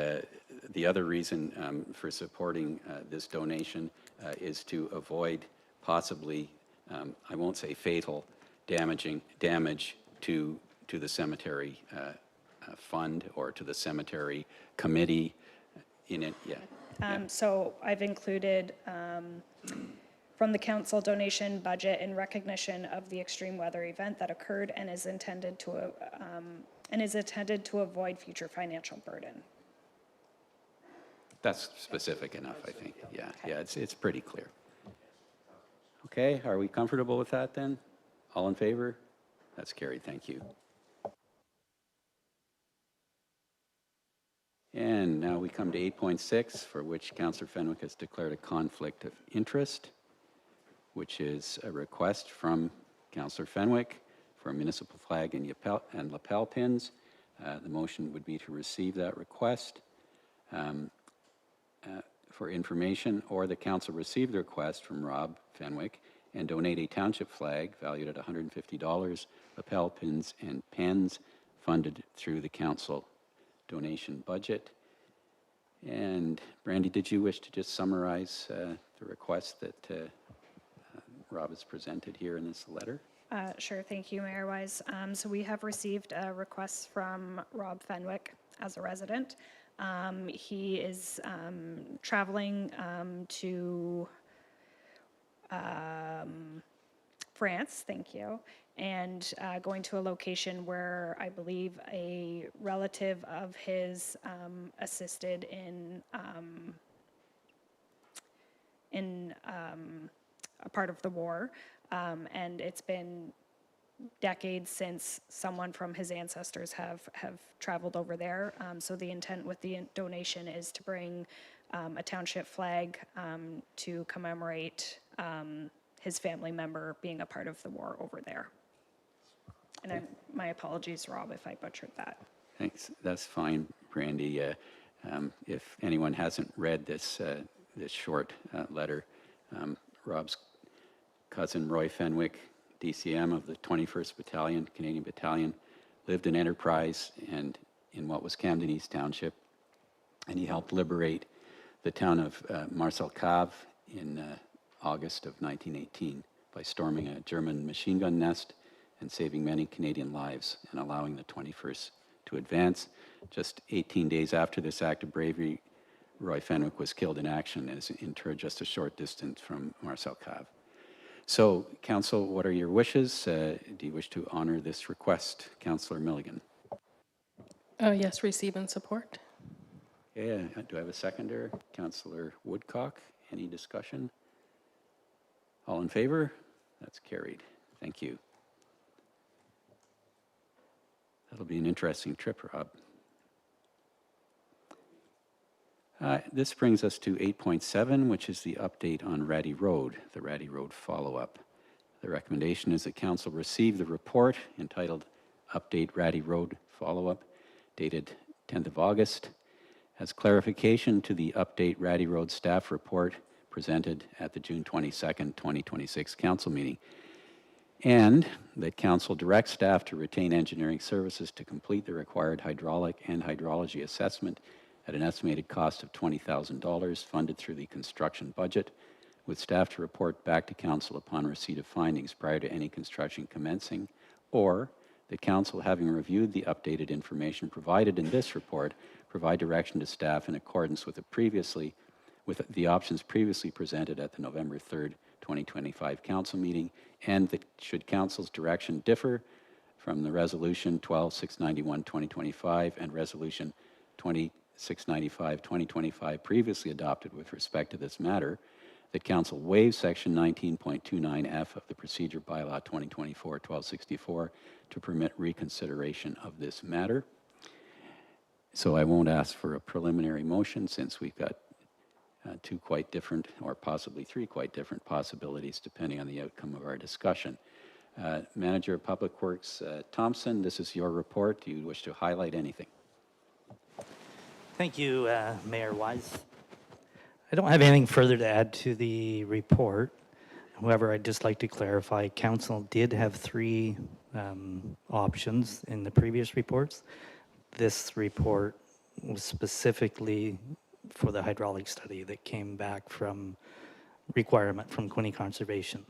the other reason for supporting this donation is to avoid possibly, I won't say fatal, damage to the cemetery fund or to the cemetery committee in it, yeah. So I've included from the council donation budget in recognition of the extreme weather event that occurred and is intended to avoid future financial burden. That's specific enough, I think. Yeah, yeah, it's pretty clear. Okay, are we comfortable with that then? All in favor? That's carried, thank you. And now we come to 8.6, for which Councillor Fenwick has declared a conflict of interest, which is a request from Councillor Fenwick for a municipal flag and lapel pins. The motion would be to receive that request for information, or the council receive the request from Rob Fenwick and donate a township flag valued at $150, lapel pins and pens funded through the council donation budget. And Brandy, did you wish to just summarize the request that Rob has presented here in this letter? Sure, thank you, Mayor Wise. So we have received a request from Rob Fenwick as a resident. He is traveling to France, thank you, and going to a location where I believe a relative of his assisted in a part of the war, and it's been decades since someone from his ancestors have traveled over there. So the intent with the donation is to bring a township flag to commemorate his family member being a part of the war over there. And my apologies, Rob, if I butchered that. Thanks. That's fine, Brandy. If anyone hasn't read this short letter, Rob's cousin Roy Fenwick, DCM of the 21st Battalion, Canadian Battalion, lived in Enterprise and in what was Camden East Township, and he helped liberate the town of Marcel Cave in August of 1918 by storming a German machine gun nest and saving many Canadian lives and allowing the 21st to advance. Just 18 days after this act of bravery, Roy Fenwick was killed in action and is interred just a short distance from Marcel Cave. So, Council, what are your wishes? Do you wish to honor this request? Councillor Milligan. Yes, receive and support. Yeah, do I have a seconder? Councillor Woodcock, any discussion? All in favor? That's carried. Thank you. That'll be an interesting trip, Rob. This brings us to 8.7, which is the update on Ratty Road, the Ratty Road follow-up. The recommendation is that Council receive the report entitled Update Ratty Road Follow-up, dated 10th of August, as clarification to the Update Ratty Road staff report presented at the June 22nd, 2026 Council meeting, and that Council direct staff to retain engineering services to complete the required hydraulic and hydrology assessment at an estimated cost of $20,000 funded through the construction budget, with staff to report back to Council upon receipt of findings prior to any construction commencing, or that Council, having reviewed the updated information provided in this report, provide direction to staff in accordance with the options previously presented at the November 3rd, 2025 Council meeting, and that should Council's direction differ from the Resolution 12-691-2025 and Resolution 695-2025 previously adopted with respect to this matter, that Council waive Section 19.29F of the Procedure Bylaw 2024-1264 to permit reconsideration of this matter. So I won't ask for a preliminary motion since we've got two quite different, or possibly three quite different possibilities depending on the outcome of our discussion. Manager of Public Works Thompson, this is your report. Do you wish to highlight anything? Thank you, Mayor Wise. I don't have anything further to add to the report. However, I'd just like to clarify, Council did have three options in the previous reports. This report was specifically for the hydraulic study that came back from requirement from Quinte Conservation.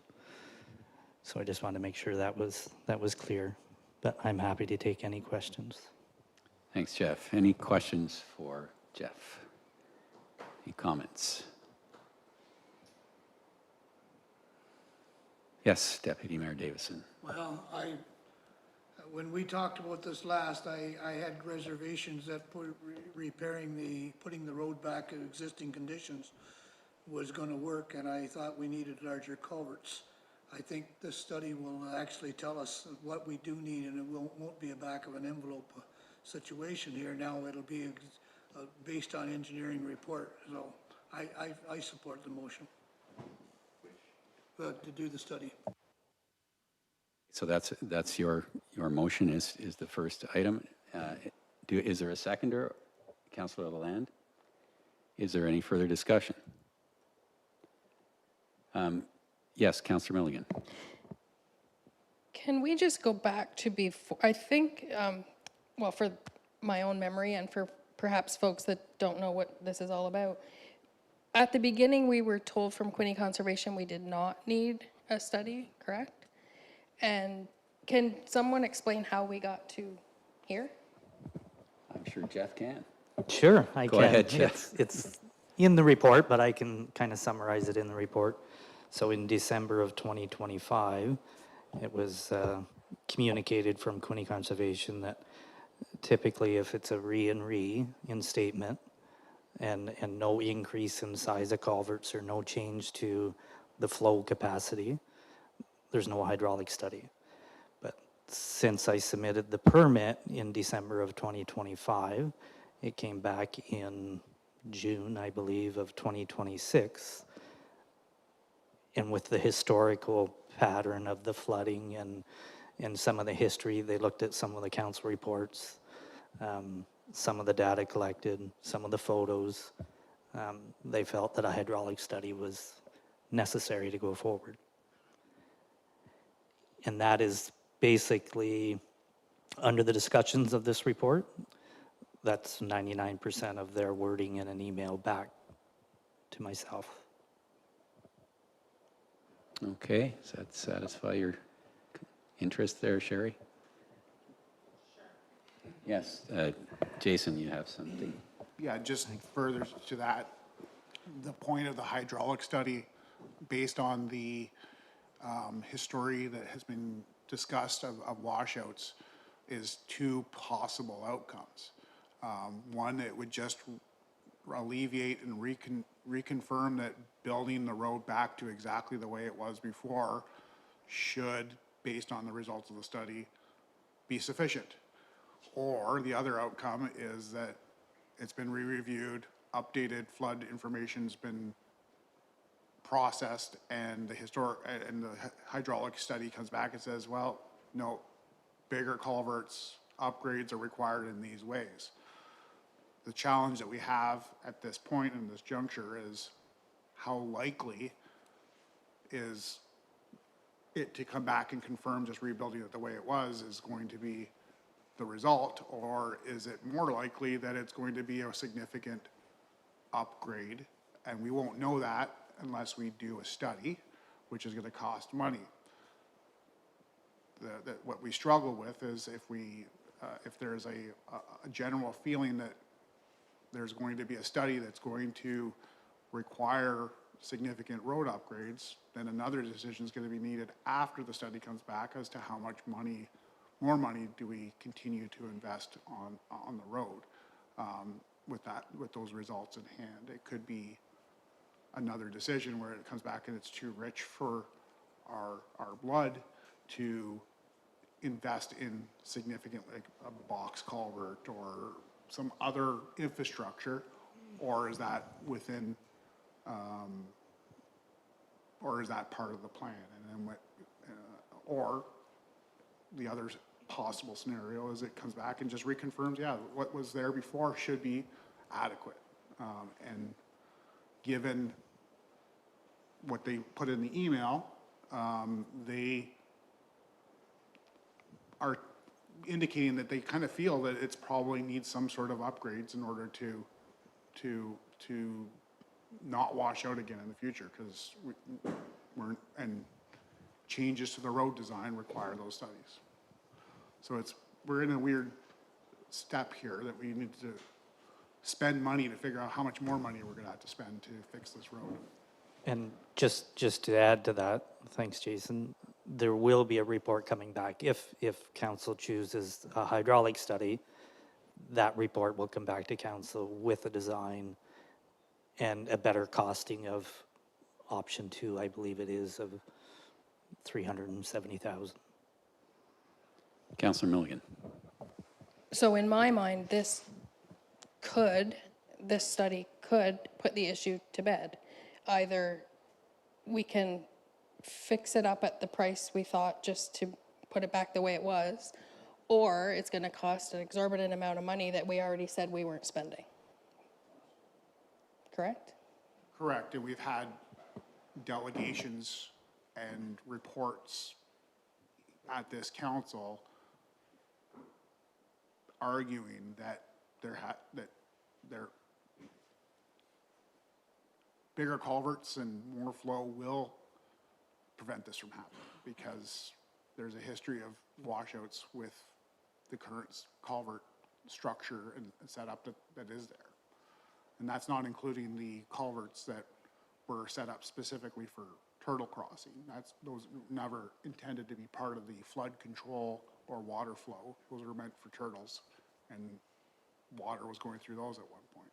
So I just wanted to make sure that was clear, but I'm happy to take any questions. Thanks, Jeff. Any questions for Jeff? Any comments? Yes, Deputy Mayor Davison. Well, when we talked about this last, I had reservations that putting the road back in existing conditions was gonna work, and I thought we needed larger culverts. I think this study will actually tell us what we do need, and it won't be a back of an envelope situation here. Now it'll be based on engineering report, so I support the motion to do the study. So that's your motion is the first item. Is there a seconder, Councillor Lalande? Is there any further discussion? Yes, Councillor Milligan. Can we just go back to before, I think, well, for my own memory and for perhaps folks that don't know what this is all about, at the beginning we were told from Quinte Conservation we did not need a study, correct? And can someone explain how we got to here? I'm sure Jeff can. Sure, I can. Go ahead, Jeff. It's in the report, but I can kind of summarize it in the report. So in December of 2025, it was communicated from Quinte Conservation that typically if it's a in statement and no increase in size of culverts or no change to the flow capacity, there's no hydraulic study. But since I submitted the permit in December of 2025, it came back in June, I believe, of 2026. And with the historical pattern of the flooding and some of the history, they looked at some of the council reports, some of the data collected, some of the photos. They felt that a hydraulic study was necessary to go forward. And that is basically, under the discussions of this report, that's 99% of their wording in an email back to myself. Okay, does that satisfy your interest there, Sherry? Sure. Yes, Jason, you have something. Yeah, just further to that, the point of the hydraulic study, based on the history that has been discussed of washouts, is two possible outcomes. One, it would just alleviate and reconfirm that building the road back to exactly the way it was before should, based on the results of the study, be sufficient. Or the other outcome is that it's been re-reviewed, updated flood information's been processed, and the hydraulic study comes back and says, well, no, bigger culverts, upgrades are required in these ways. The challenge that we have at this point in this juncture is how likely is it to come back and confirm just rebuilding it the way it was is going to be the result, or is it more likely that it's going to be a significant upgrade? And we won't know that unless we do a study, which is going to cost money. What we struggle with is if there's a general feeling that there's going to be a study that's going to require significant road upgrades, then another decision is going to be needed after the study comes back as to how much money, more money, do we continue to invest on the road with those results in hand. It could be another decision where it comes back and it's too rich for our blood to invest in significant, like a box culvert or some other infrastructure, or is that within, or is that part of the plan? And then what, or the other possible scenario is it comes back and just reconfirms, yeah, what was there before should be adequate. And given what they put in the email, they are indicating that they kind of feel that it's probably needs some sort of upgrades in order to not wash out again in the future, because and changes to the road design require those studies. So we're in a weird step here that we need to spend money to figure out how much more money we're going to have to spend to fix this road. And just to add to that, thanks, Jason, there will be a report coming back. If council chooses a hydraulic study, that report will come back to council with a design and a better costing of option 2, I believe it is, of $370,000. Councillor Milligan. So in my mind, this study could put the issue to bed. Either we can fix it up at the price we thought just to put it back the way it was, or it's going to cost an exorbitant amount of money that we already said we weren't spending. Correct? Correct, and we've had delegations and reports at this council arguing that their bigger culverts and more flow will prevent this from happening, because there's a history of washouts with the current culvert structure and setup that is there. And that's not including the culverts that were set up specifically for turtle crossing. Those never intended to be part of the flood control or water flow. Those were meant for turtles, and water was going through those at one point.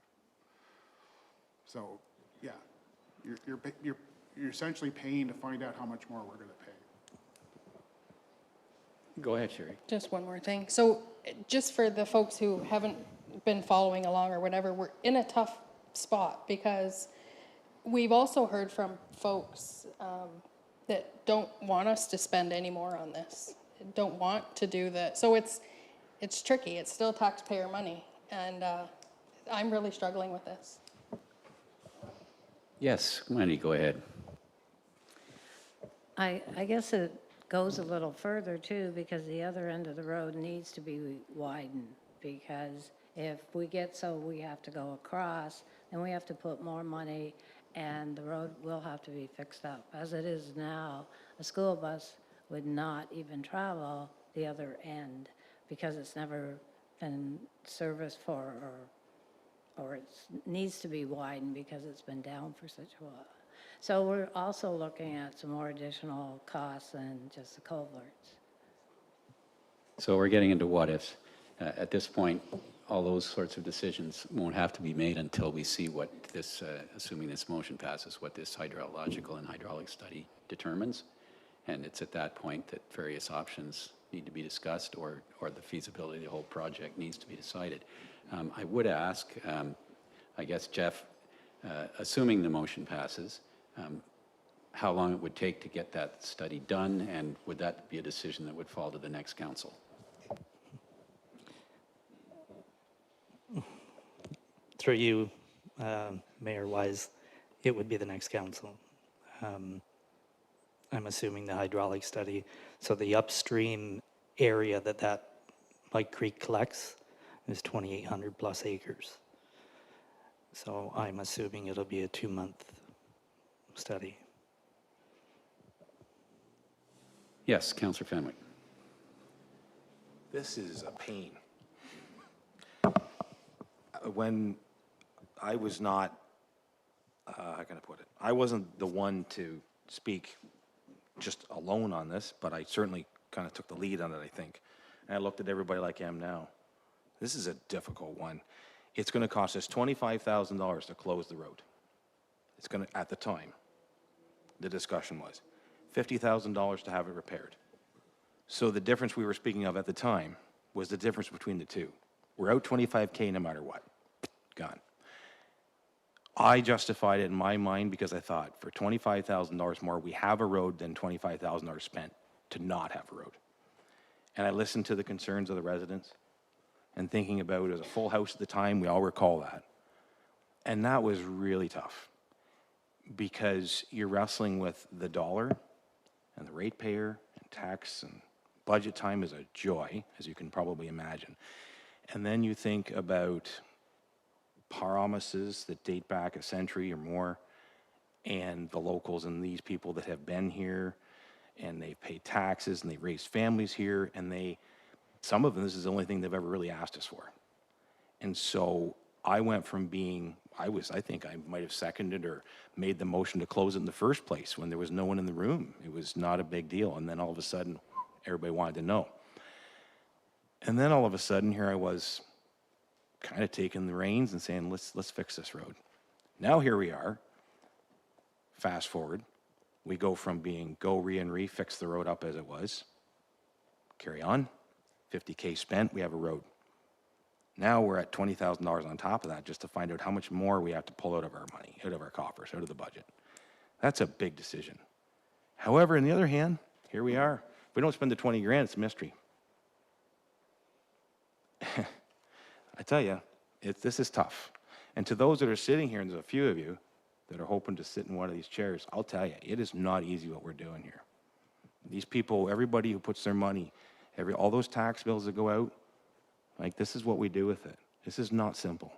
So, yeah, you're essentially paying to find out how much more we're going to pay. Go ahead, Sherry. Just one more thing. So just for the folks who haven't been following along or whatever, we're in a tough spot because we've also heard from folks that don't want us to spend any more on this, don't want to do that. So it's tricky. It's still taxpayer money, and I'm really struggling with this. Yes, Wendy, go ahead. I guess it goes a little further too, because the other end of the road needs to be widened, because if we have to go across, then we have to put more money and the road will have to be fixed up. As it is now, a school bus would not even travel the other end because it's never been serviced for, or it needs to be widened because it's been down for such a while. So we're also looking at some more additional costs than just the culverts. So we're getting into what ifs. At this point, all those sorts of decisions won't have to be made until we see what this, assuming this motion passes, what this hydrological and hydraulic study determines. And it's at that point that various options need to be discussed, or the feasibility of the whole project needs to be decided. I would ask, I guess, Jeff, assuming the motion passes, how long it would take to get that study done, and would that be a decision that would fall to the next council? Through you, Mayor Wise, it would be the next council. I'm assuming the hydraulic study, so the upstream area that Mike Creek collects is 2,800 plus acres. So I'm assuming it'll be a 2-month study. Yes, Councillor Fenwick. This is a pain. When I was not, how can I put it? I wasn't the one to speak just alone on this, but I certainly kind of took the lead on it, I think. And I looked at everybody like I am now. This is a difficult one. It's going to cost us $25,000 to close the road. It's going to, at the time, the discussion was $50,000 to have it repaired. So the difference we were speaking of at the time was the difference between the two. We're out $25K no matter what. Gone. I justified it in my mind because I thought for $25,000 more, we have a road than $25,000 spent to not have a road. And I listened to the concerns of the residents and thinking about it was a full house at the time, we all recall that. And that was really tough because you're wrestling with the dollar and the ratepayer and tax, and budget time is a joy, as you can probably imagine. And then you think about promises that date back a century or more, and the locals and these people that have been here, and they've paid taxes, and they've raised families here, and some of them, this is the only thing they've ever really asked us for. And so I went from being, I think I might have seconded or made the motion to close it in the first place when there was no one in the room. It was not a big deal. And then all of a sudden, everybody wanted to know. And then all of a sudden, here I was kind of taking the reins and saying, let's fix this road. Now here we are. Fast forward. We go from being go fix the road up as it was. Carry on. $50K spent, we have a road. Now we're at $20,000 on top of that just to find out how much more we have to pull out of our money, out of our coffers, out of the budget. That's a big decision. However, on the other hand, here we are. If we don't spend the 20 grand, it's a mystery. I tell you, this is tough. And to those that are sitting here, and there's a few of you that are hoping to sit in one of these chairs, I'll tell you, it is not easy what we're doing here. These people, everybody who puts their money, all those tax bills that go out, like, this is what we do with it. This is not simple.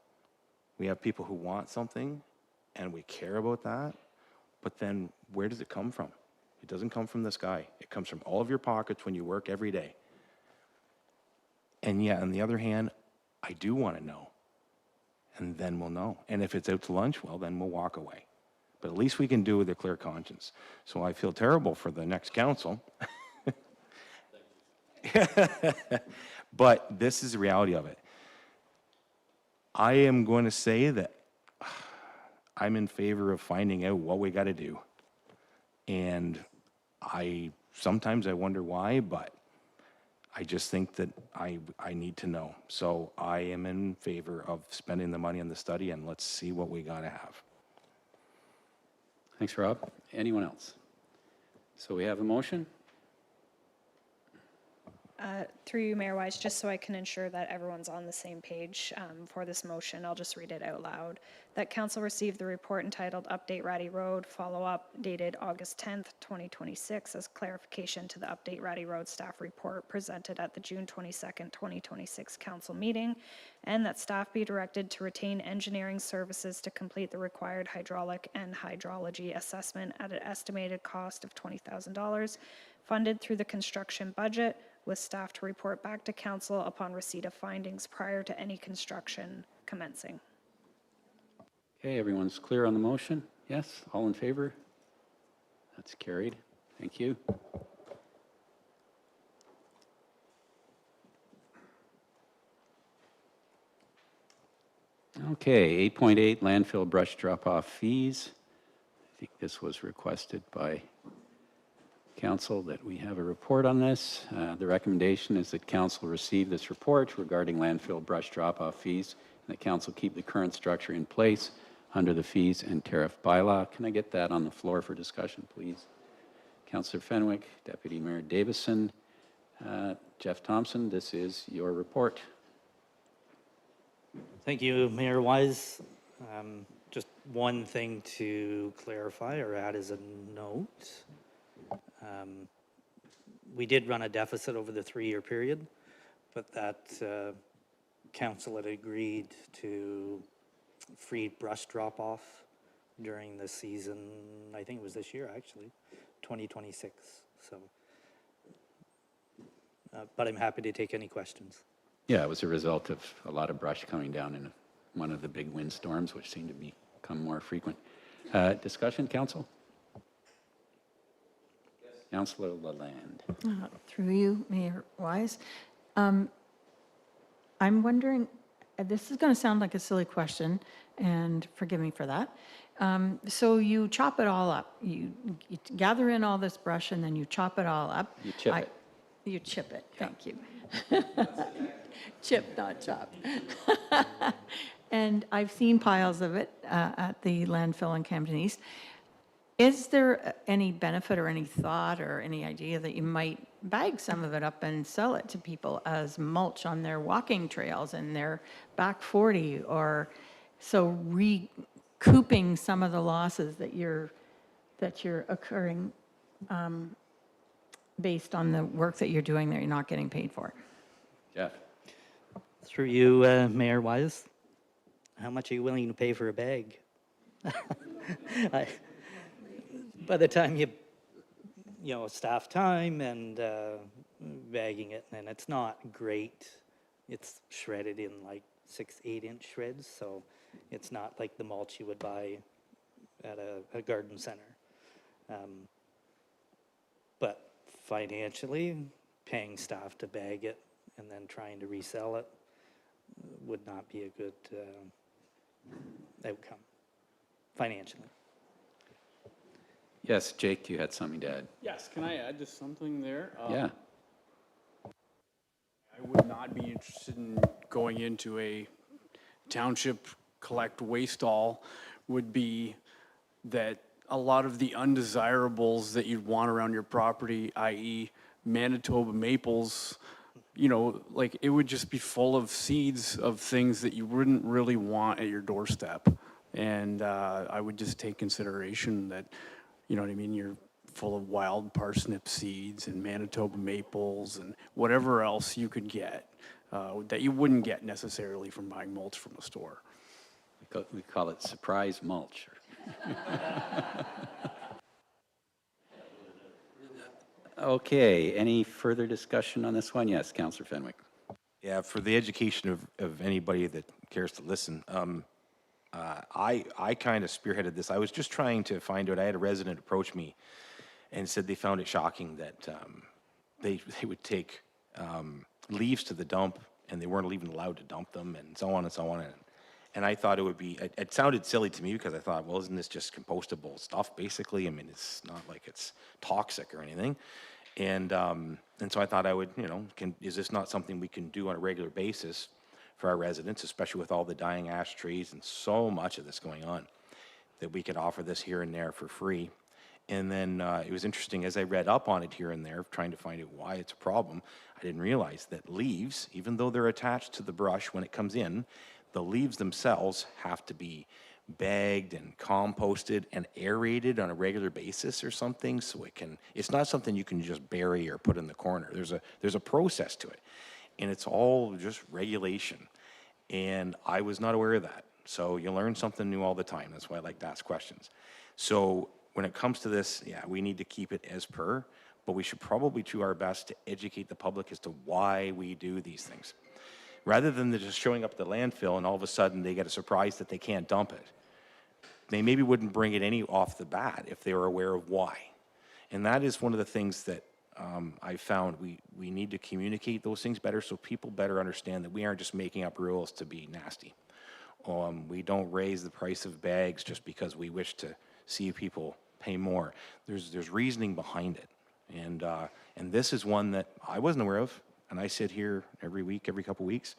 We have people who want something, and we care about that, but then where does it come from? It doesn't come from the sky. It comes from all of your pockets when you work every day. And yeah, on the other hand, I do want to know, and then we'll know. And if it's out to lunch, well, then we'll walk away. But at least we can do it with a clear conscience. So I feel terrible for the next council. But this is the reality of it. I am going to say that I'm in favor of finding out what we got to do. And sometimes I wonder why, but I just think that I need to know. So I am in favor of spending the money on the study, and let's see what we got to have. Thanks, Rob. Anyone else? So we have a motion. Through you, Mayor Wise, just so I can ensure that everyone's on the same page for this motion, I'll just read it out loud. That council received the report entitled Update Ratty Road Follow-Up dated August 10th, 2026 as clarification to the Update Ratty Road staff report presented at the June 22nd, 2026 council meeting, and that staff be directed to retain engineering services to complete the required hydraulic and hydrology assessment at an estimated cost of $20,000 funded through the construction budget, with staff to report back to council upon receipt of findings prior to any construction commencing. Okay, everyone's clear on the motion? Yes? All in favor? That's carried. Thank you. Okay, 8.8 landfill brush drop-off fees. I think this was requested by council that we have a report on this. The recommendation is that council receive this report regarding landfill brush drop-off fees, and that council keep the current structure in place under the fees and tariff bylaw. Can I get that on the floor for discussion, please? Councillor Fenwick, Deputy Mayor Davison, Jeff Thompson, this is your report. Thank you, Mayor Wise. Just one thing to clarify or add as a note. We did run a deficit over the 3-year period, but that council had agreed to free brush drop-off during the season, I think it was this year actually, 2026. So, but I'm happy to take any questions. Yeah, it was a result of a lot of brush coming down in one of the big windstorms, which seem to become more frequent. Discussion, council? Councillor Lalande. Through you, Mayor Wise. I'm wondering, this is going to sound like a silly question, and forgive me for that. So you chop it all up. You gather in all this brush, and then you chop it all up. You chip it. You chip it, thank you. Chip, not chop. And I've seen piles of it at the landfill in Camden East. Is there any benefit or any thought or any idea that you might bag some of it up and sell it to people as mulch on their walking trails in their back 40, or so recouping some of the losses that you're occurring based on the work that you're doing that you're not getting paid for? Jeff? Through you, Mayor Wise, how much are you willing to pay for a bag? By the time you staff time and bagging it, and it's not great. It's shredded in like 6-8 inch shreds, so it's not like the mulch you would buy at a garden center. But financially, paying staff to bag it and then trying to resell it would not be a good outcome financially. Yes, Jake, you had something to add. Yes, can I add just something there? Yeah. I would not be interested in going into a township collect waste all. Would be that a lot of the undesirables that you'd want around your property, i.e. Manitoba maples, like it would just be full of seeds of things that you wouldn't really want at your doorstep. And I would just take consideration that, you know what I mean, you're full of wild parsnip seeds and Manitoba maples and whatever else you could get that you wouldn't get necessarily from buying mulch from a store. We call it surprise mulch. Okay, any further discussion on this one? Yes, Councillor Fenwick. Yeah, for the education of anybody that cares to listen, I kind of spearheaded this. I was just trying to find out. I had a resident approach me and said they found it shocking that they would take leaves to the dump and they weren't even allowed to dump them, and so on and so on. And I thought it would be, it sounded silly to me because I thought, well, isn't this just compostable stuff basically? I mean, it's not like it's toxic or anything. And so I thought I would, is this not something we can do on a regular basis for our residents, especially with all the dying ash trees and so much of this going on, that we could offer this here and there for free. And then it was interesting, as I read up on it here and there, trying to find out why it's a problem, I didn't realize that leaves, even though they're attached to the brush when it comes in, the leaves themselves have to be bagged and composted and aerated on a regular basis or something, so it's not something you can just bury or put in the corner. There's a process to it, and it's all just regulation. And I was not aware of that. So you learn something new all the time. That's why I like to ask questions. So when it comes to this, yeah, we need to keep it as per, but we should probably do our best to educate the public as to why we do these things. Rather than just showing up at the landfill and all of a sudden they get a surprise that they can't dump it. They maybe wouldn't bring it any off the bat if they were aware of why. And that is one of the things that I found we need to communicate those things better so people better understand that we aren't just making up rules to be nasty We don't raise the price of bags just because we wish to see people pay more. There's reasoning behind it. And this is one that I wasn't aware of, and I sit here every week, every couple weeks.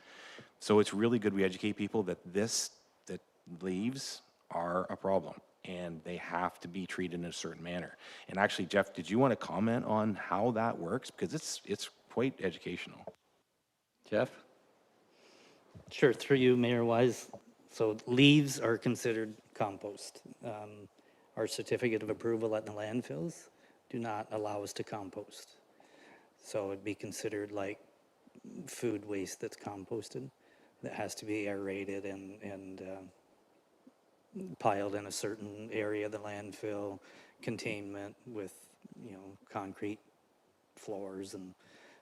So it's really good we educate people that that leaves are a problem, and they have to be treated in a certain manner. And actually, Jeff, did you want to comment on how that works? Because it's quite educational. Jeff? Sure, through you, Mayor Wise. So leaves are considered compost. Our certificate of approval at the landfills do not allow us to compost. So it'd be considered like food waste that's composted. That has to be aerated and piled in a certain area of the landfill, containment with, concrete floors and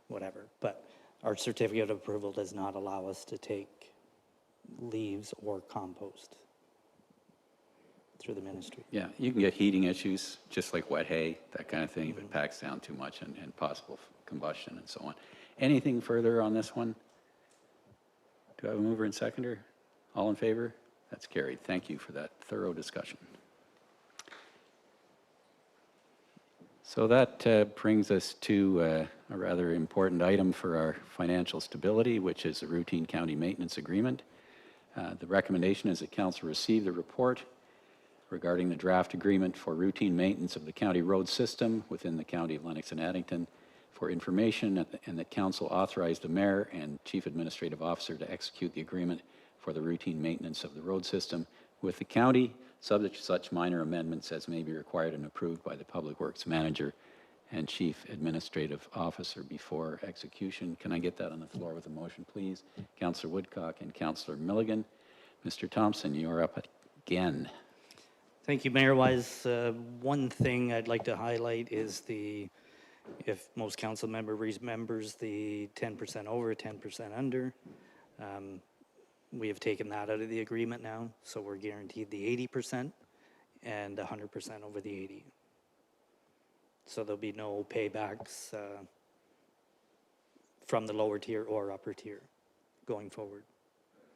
whatever. But our certificate of approval does not allow us to take leaves or compost through the ministry. Yeah, you can get heating issues, just like wet hay, that kind of thing, if it packs down too much and possible combustion and so on. Anything further on this one? Do I have a mover and seconder? All in favor? That's carried. Thank you for that thorough discussion. So that brings us to a rather important item for our financial stability, which is a routine county maintenance agreement. The recommendation is that council receive the report regarding the draft agreement for routine maintenance of the county road system within the county of Lennox and Addington for information, and that council authorize the mayor and chief administrative officer to execute the agreement for the routine maintenance of the road system with the county, subject to such minor amendments as may be required and approved by the public works manager and chief administrative officer before execution. Can I get that on the floor with a motion, please? Councillor Woodcock and Councillor Milligan. Mr. Thompson, you're up again. Thank you, Mayor Wise. One thing I'd like to highlight is if most council member remembers the 10% over, 10% under. We have taken that out of the agreement now, so we're guaranteed the 80% and 100% over the 80. So there'll be no paybacks from the lower tier or upper tier going forward.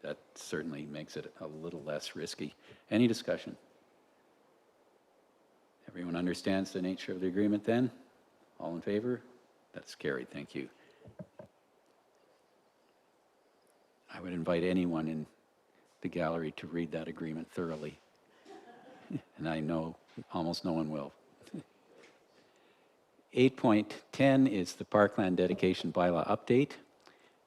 That certainly makes it a little less risky. Any discussion? Everyone understands the nature of the agreement then? All in favor? That's carried. Thank you. I would invite anyone in the gallery to read that agreement thoroughly. And I know almost no one will. 8.10 is the Parkland Dedication Bylaw Update.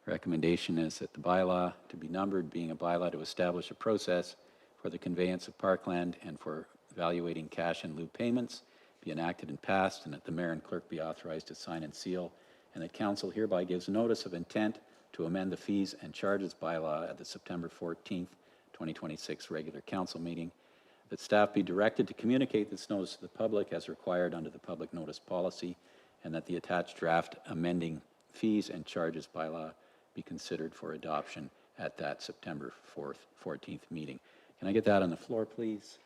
Recommendation is that the bylaw to be numbered, being a bylaw to establish a process for the conveyance of parkland and for evaluating cash in lieu payments, be enacted and passed, and that the mayor and clerk be authorized to sign and seal, and that council hereby gives notice of intent to amend the fees and charges bylaw at the September 14th, 2026 regular council meeting, that staff be directed to communicate this notice to the public as required under the public notice policy, and that the attached draft amending fees and charges bylaw be considered for adoption at that September 14th meeting. Can I get that on the floor, please?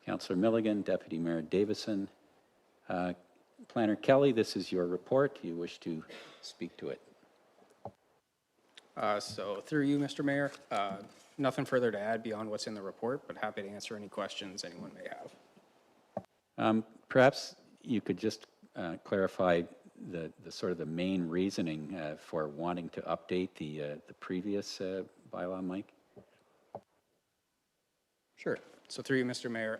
Councillor Milligan, Deputy Mayor Davison. Planner Kelly, this is your report. Do you wish to speak to it? So through you, Mr. Mayor, nothing further to add beyond what's in the report, but happy to answer any questions anyone may have. Perhaps you could just clarify the sort of the main reasoning for wanting to update the previous bylaw, Mike? Sure. So through you, Mr. Mayor,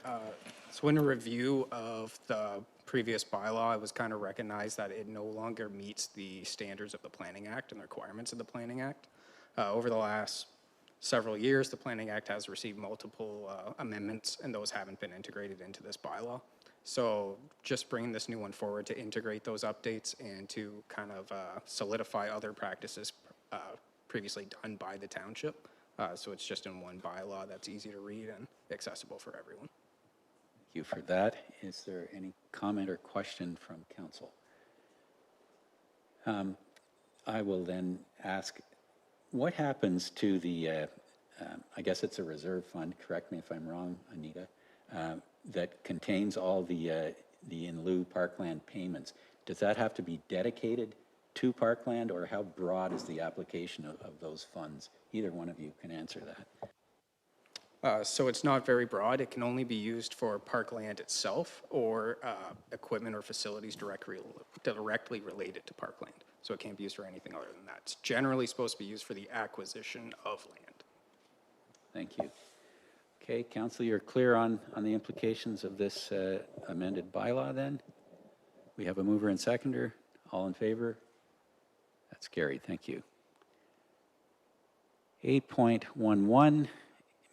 so in a review of the previous bylaw, it was kind of recognized that it no longer meets the standards of the Planning Act and the requirements of the Planning Act. Over the last several years, the Planning Act has received multiple amendments, and those haven't been integrated into this bylaw. So just bringing this new one forward to integrate those updates and to kind of solidify other practices previously done by the township. So it's just in one bylaw that's easy to read and accessible for everyone. Thank you for that. Is there any comment or question from council? I will then ask, what happens to the, I guess it's a reserve fund, correct me if I'm wrong, Anita, that contains all the in lieu parkland payments? Does that have to be dedicated to parkland, or how broad is the application of those funds? Either one of you can answer that. So it's not very broad. It can only be used for parkland itself or equipment or facilities directly related to parkland. So it can't be used for anything other than that. It's generally supposed to be used for the acquisition of land. Thank you. Okay, council, you're clear on the implications of this amended bylaw then? We have a mover and seconder. All in favor? That's carried. Thank you. 8.11,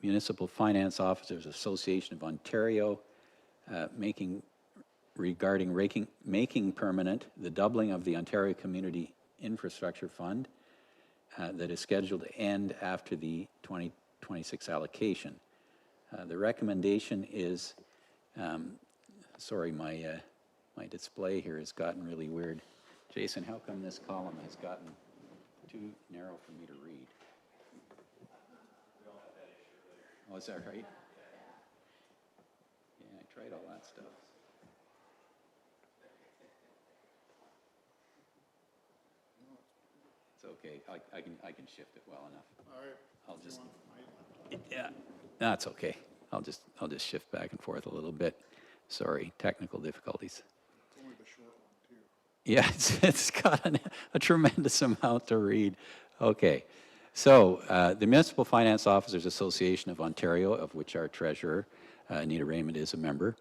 Municipal Finance Officers Association of Ontario, making permanent the doubling of the Ontario Community Infrastructure Fund that is scheduled to end after the 2026 allocation. The recommendation is, sorry, my display here has gotten really weird. Jason, how come this column has gotten too narrow for me to read? Oh, is that right? Yeah, I tried all that stuff. It's okay. I can shift it well enough. All right. I'll just. Yeah, that's okay. I'll just shift back and forth a little bit. Sorry, technical difficulties. It's only the short one, too. Yeah, it's got a tremendous amount to read. Okay, so the Municipal Finance Officers Association of Ontario, of which our treasurer, Anita Raymond, is a member,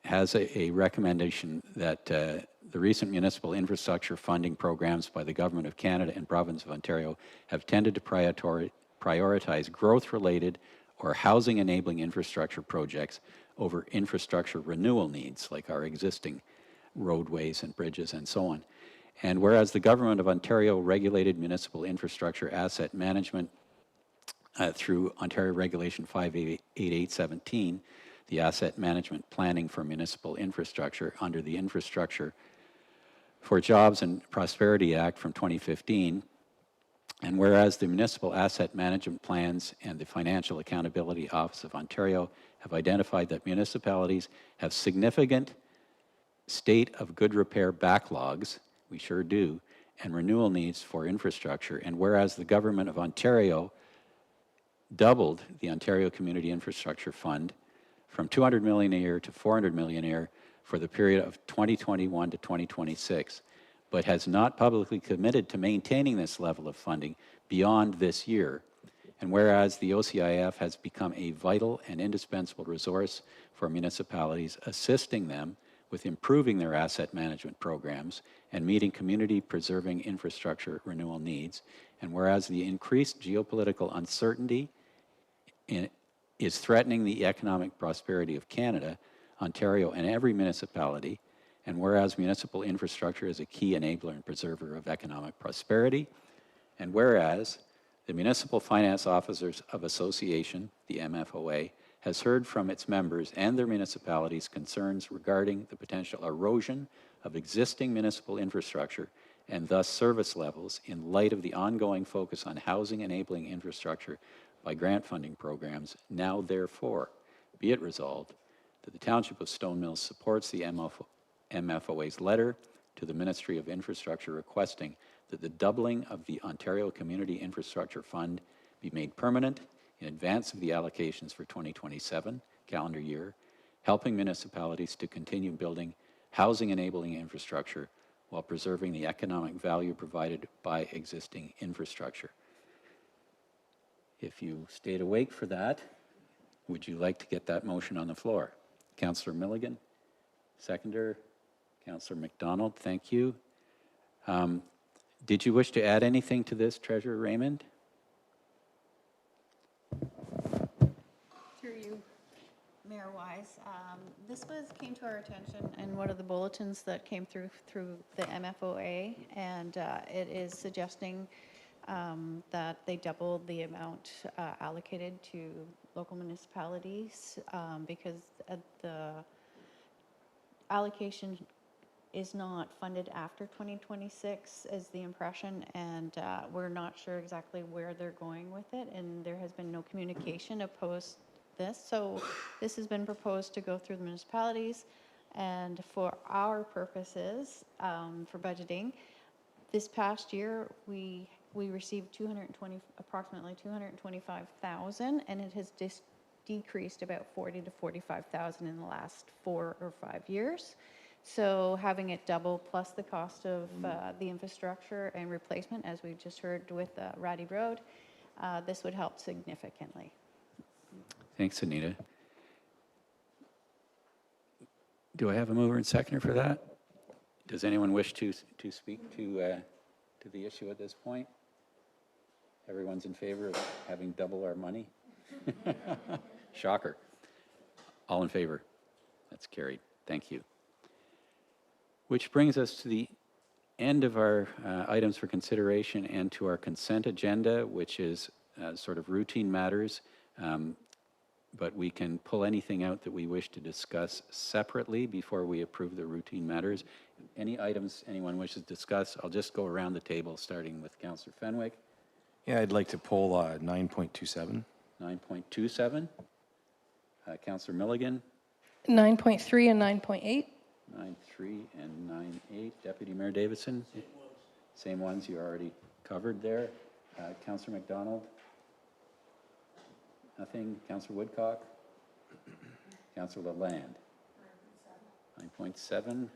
has a recommendation that the recent municipal infrastructure funding programs by the Government of Canada and Province of Ontario have tended to prioritize growth-related or housing-enabling infrastructure projects over infrastructure renewal needs, like our existing roadways and bridges and so on. And whereas the Government of Ontario regulated municipal infrastructure asset management through Ontario Regulation 58817, the Asset Management Planning for Municipal Infrastructure under the Infrastructure for Jobs and Prosperity Act from 2015, and whereas the Municipal Asset Management Plans and the Financial Accountability Office of Ontario have identified that municipalities have significant state of good repair backlogs, we sure do, and renewal needs for infrastructure, and whereas the Government of Ontario doubled the Ontario Community Infrastructure Fund from $200 million a year to $400 million a year for the period of 2021 to 2026, but has not publicly committed to maintaining this level of funding beyond this year. And whereas the OCIF has become a vital and indispensable resource for municipalities, assisting them with improving their asset management programs and meeting community-preserving infrastructure renewal needs, and whereas the increased geopolitical uncertainty is threatening the economic prosperity of Canada, Ontario, and every municipality, and whereas municipal infrastructure is a key enabler and preserver of economic prosperity, and whereas the Municipal Finance Officers of Association, the MFOA, has heard from its members and their municipalities concerns regarding the potential erosion of existing municipal infrastructure and thus service levels in light of the ongoing focus on housing enabling infrastructure by grant funding programs. Now, therefore, be it resolved that the Township of Stone Mills supports the MFOA's letter to the Ministry of Infrastructure requesting that the doubling of the Ontario Community Infrastructure Fund be made permanent in advance of the allocations for 2027 calendar year, helping municipalities to continue building housing-enabling infrastructure while preserving the economic value provided by existing infrastructure. If you stayed awake for that, would you like to get that motion on the floor? Councillor Milligan, seconder. Councillor McDonald, thank you. Did you wish to add anything to this, Treasurer Raymond? Through you, Mayor Wise. This came to our attention in one of the bulletins that came through the MFOA, and it is suggesting that they double the amount allocated to local municipalities because the allocation is not funded after 2026 is the impression, and we're not sure exactly where they're going with it, and there has been no communication opposed this. So this has been proposed to go through the municipalities, and for our purposes, for budgeting, this past year we we received approximately 225,000, and it has decreased about 40 to 45,000 in the last 4 or 5 years. So having it double plus the cost of the infrastructure and replacement, as we just heard with Ratty Road, this would help significantly. Thanks, Anita. Do I have a mover and seconder for that? Does anyone wish to speak to the issue at this point? Everyone's in favor of having double our money? Shocker. All in favor? That's carried. Thank you. Which brings us to the end of our items for consideration and to our consent agenda, which is sort of routine matters. But we can pull anything out that we wish to discuss separately before we approve the routine matters. Any items anyone wishes to discuss, I'll just go around the table, starting with Councillor Fenwick. Yeah, I'd like to pull 9.27. 9.27. Councillor Milligan. 9.3 and 9.8. 9.3 and 9.8. Deputy Mayor Davidson. Same ones you already covered there. Councillor McDonald. Nothing. Councillor Woodcock. Councillor Lalande. 9.7.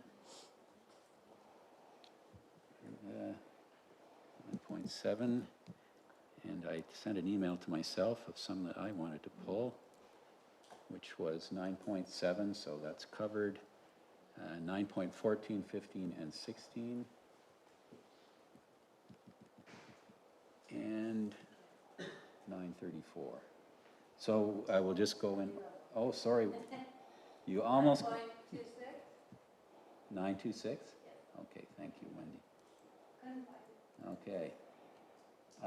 9.7. And I sent an email to myself of some that I wanted to pull, which was 9.7, so that's covered. 9.14, 15, and 16. And 9.34. So I will just go in. Oh, sorry. You almost. 9.26? Okay, thank you, Wendy. Okay.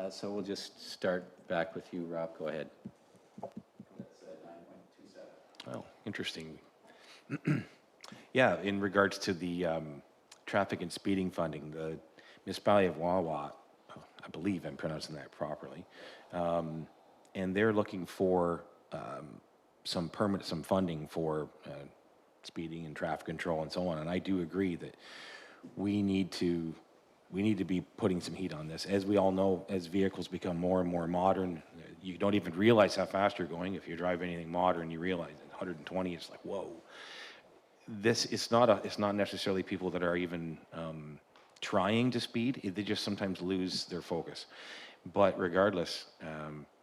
So we'll just start back with you, Rob. Go ahead. That's 9.27. Oh, interesting. Yeah, in regards to the traffic and speeding funding, the municipality of Wawa, I believe I'm pronouncing that properly, and they're looking for some funding for speeding and traffic control and so on. And I do agree that we need to be putting some heat on this. As we all know, as vehicles become more and more modern, you don't even realize how fast you're going. If you drive anything modern, you realize at 120, it's like, whoa. It's not necessarily people that are even trying to speed. They just sometimes lose their focus. But regardless,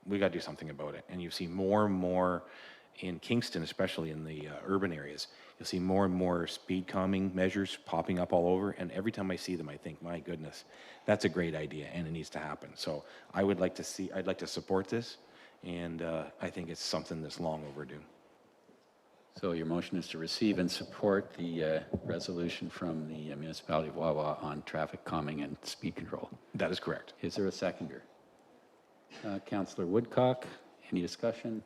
we got to do something about it. And you see more and more in Kingston, especially in the urban areas, you'll see more and more speed calming measures popping up all over. And every time I see them, I think, my goodness, that's a great idea and it needs to happen. So I'd like to support this. And I think it's something that's long overdue. So your motion is to receive and support the resolution from the municipality of Wawa on traffic calming and speed control. That is correct. Is there a seconder? Councillor Woodcock, any discussion?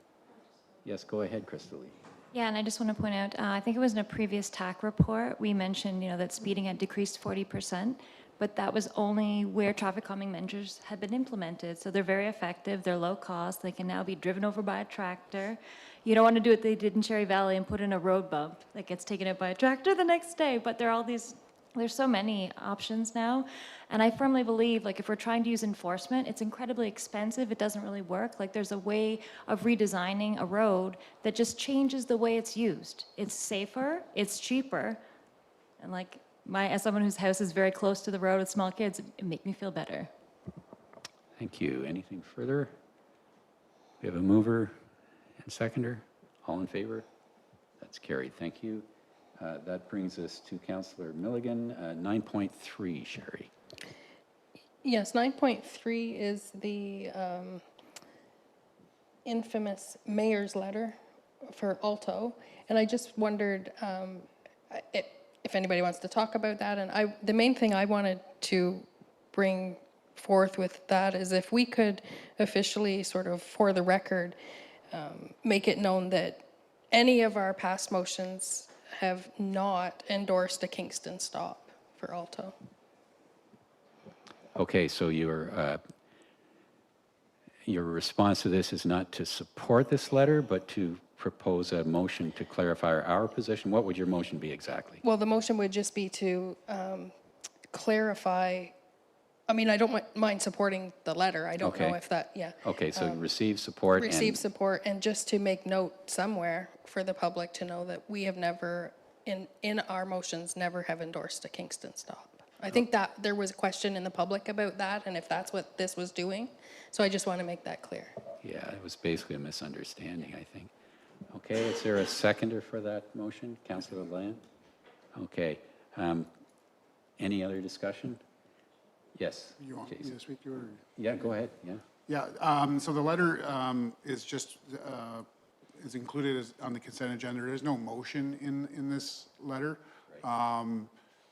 Yes, go ahead, Crystal Lee. Yeah, and I just want to point out, I think it was in a previous TAC report, we mentioned, that speeding had decreased 40%, but that was only where traffic calming measures had been implemented. So they're very effective, they're low cost, they can now be driven over by a tractor. You don't want to do what they did in Cherry Valley and put in a road bump that gets taken out by a tractor the next day, but there's so many options now. And I firmly believe, if we're trying to use enforcement, it's incredibly expensive. It doesn't really work. There's a way of redesigning a road that just changes the way it's used. It's safer, it's cheaper. And as someone whose house is very close to the road with small kids, it makes me feel better. Thank you. Anything further? We have a mover and seconder. All in favor? That's carried. Thank you. That brings us to Councillor Milligan. 9.3, Sherry. Yes, 9.3 is the infamous mayor's letter for Alto. And I just wondered if anybody wants to talk about that. And the main thing I wanted to bring forth with that is if we could officially sort of, for the record, make it known that any of our past motions have not endorsed a Kingston stop for Alto. Okay, so your response to this is not to support this letter, but to propose a motion to clarify our position. What would your motion be exactly? Well, the motion would just be to clarify I mean, I don't mind supporting the letter. I don't know Okay. if that, yeah. Okay, so receive support and... Receive support, and just to make note somewhere for the public to know that we have never, in our motions, never have endorsed a Kingston stop. I think that there was a question in the public about that, and if that's what this was doing. So I just want to make that clear. Yeah, it was basically a misunderstanding, I think. Okay, is there a seconder for that motion? Councillor Land? Okay. Any other discussion? Yes, You want me Jason. to speak to it? Or? Yeah, go ahead, yeah. Yeah, so the letter is just, is included on the consent agenda. There's no motion in this letter.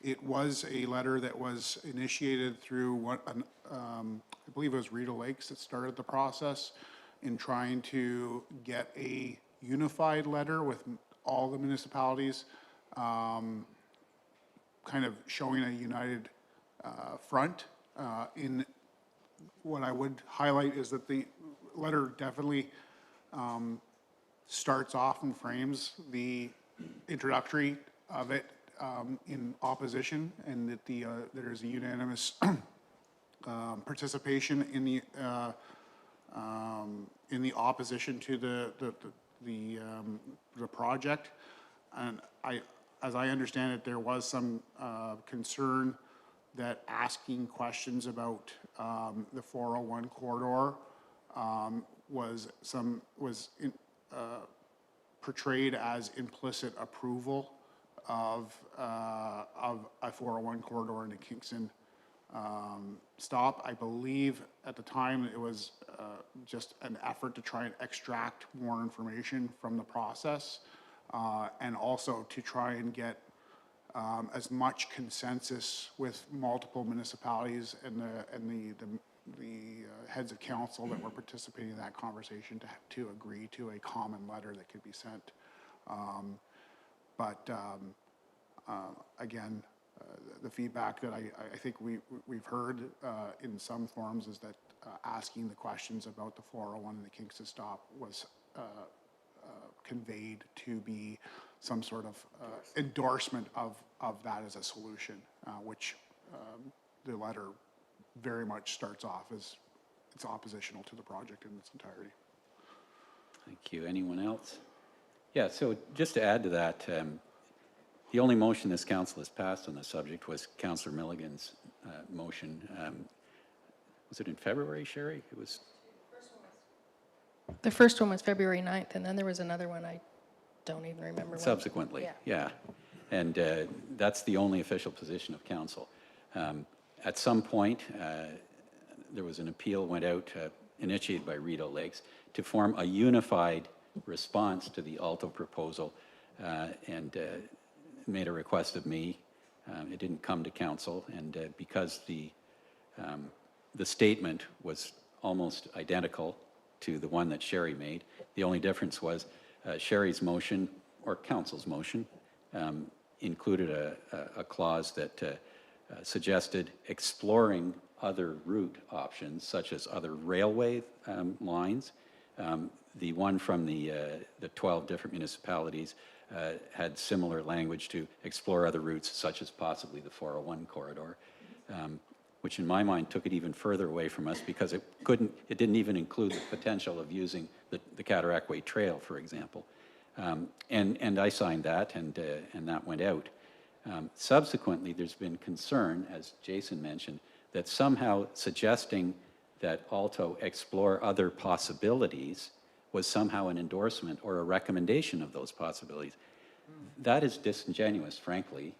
It was a letter that was initiated through I believe it was Rita Lakes that started the process in trying to get a unified letter with all the municipalities, kind of showing a united front. In what I would highlight is that the letter definitely starts off and frames the introductory of it in opposition, and that there's a unanimous participation in the opposition to the project. And as I understand it, there was some concern that asking questions about the 401 corridor was portrayed as implicit approval of a 401 corridor in the Kingston stop. I believe at the time it was just an effort to try and extract more information from the process, and also to try and get as much consensus with multiple municipalities and the heads of council that were participating in that conversation to agree to a common letter that could be sent. Again, the feedback that I think we've heard in some forms is that asking the questions about the 401 and the Kingston stop was conveyed to be some sort of endorsement of that as a solution, which the letter very much starts off as it's oppositional to the project in its entirety. Thank you. Anyone else? Yeah, so just to add to that, the only motion this council has passed on the subject was Councillor Milligan's motion. Was it in February, Sherry? It was. The first one was February 9th, and then there was another one I don't even remember when. Subsequently, yeah. And that's the only official position of council. At some point, there was an appeal went out, initiated by Rita Lakes, to form a unified response to the Alto proposal, and made a request of me. It didn't come to council, and because the statement was almost identical to the one that Sherry made, the only difference was Sherry's motion, or council's motion, included a clause that suggested exploring other route options, such as other railway lines. The one from the 12 different municipalities had similar language to explore other routes, such as possibly the 401 corridor, which in my mind took it even further away from us, because it didn't even include the potential of using the Cataraqui Trail, for example. And I signed that, and that went out. Subsequently, there's been concern, as Jason mentioned, that somehow suggesting that Alto explore other possibilities was somehow an endorsement or a recommendation of those possibilities. That is disingenuous, frankly,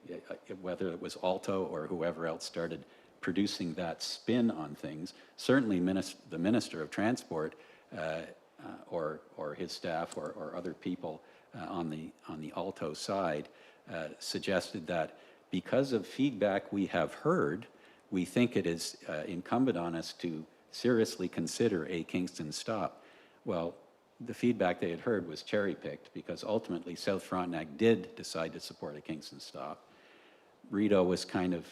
whether it was Alto or whoever else started producing that spin on things. Certainly the Minister of Transport or his staff or other people on the Alto side suggested that because of feedback we have heard, we think it is incumbent on us to seriously consider a Kingston stop. Well, the feedback they had heard was cherry-picked, because ultimately South Frontenac did decide to support a Kingston stop. Rito was kind of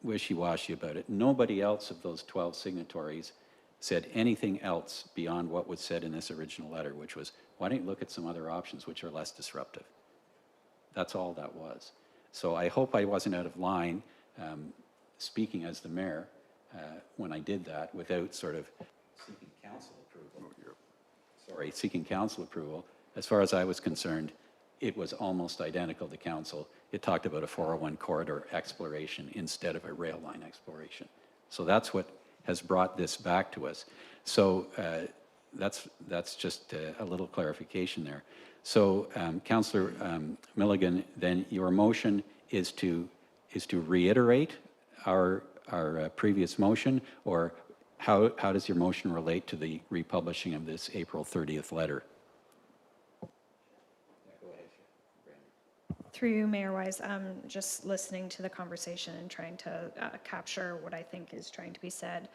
wishy-washy about it. Nobody else of those 12 signatories said anything else beyond what was said in this original letter, which was, why don't you look at some other options which are less disruptive? That's all that was. So I hope I wasn't out of line. speaking as the mayor when I did that without sort of seeking council approval. Seeking council approval. As far as I was concerned, it was almost identical to council. It talked about a 401 corridor exploration instead of a rail line exploration. So that's what has brought this back to us. So that's just a little clarification there. So Councillor Milligan, then your motion is to reiterate our previous motion, or how does your motion relate to the republishing of this April 30th letter? Through you, Mayor Wise, just listening to the conversation and trying to capture what I think is trying to be said,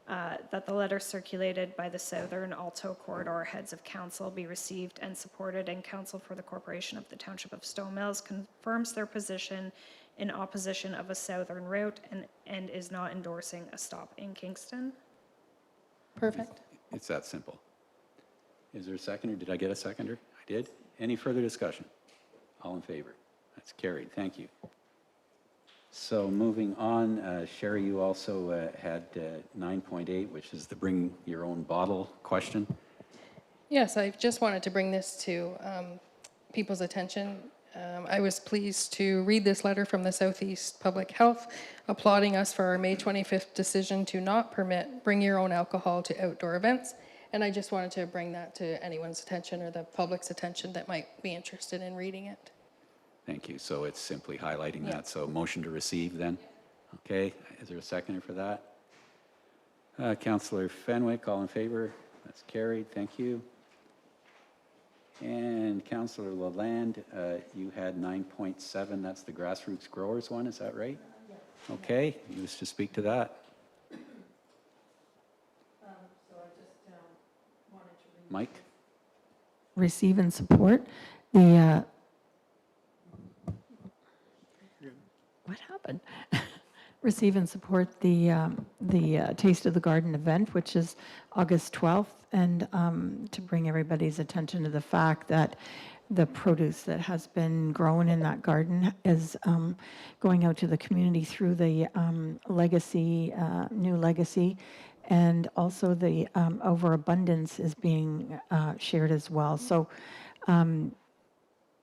that the letter circulated by the Southern Alto Corridor heads of council be received and supported, and council for the Corporation of the Township of Stone Mills confirms their position in opposition of a southern route and is not endorsing a stop in Kingston. Perfect. It's that simple. Is there a seconder? Did I get a seconder? I did. Any further discussion? All in favor? That's carried. Thank you. So moving on, Sherry, you also had 9.8, which is the bring your own bottle question. Yes, I just wanted to bring this to people's attention. I was pleased to read this letter from the Southeast Public Health applauding us for our May 25th decision to not permit bring your own alcohol to outdoor events. And I just wanted to bring that to anyone's attention or the public's attention that might be interested in reading it. Thank you. So it's simply highlighting that. So motion to receive then. Okay. Is there a seconder for that? Councillor Fenwick, all in favor? That's carried. Thank you. And Councillor Lalande, you had 9.7. That's the grassroots growers one. Is that right? Yes. Okay. You wish to speak to that? So I just wanted to Mike? receive and support the what happened? Receive and support the Taste of the Garden event, which is August 12th, and to bring everybody's attention to the fact that the produce that has been grown in that garden is going out to the community through the legacy, new legacy, and also the overabundance is being shared as well. So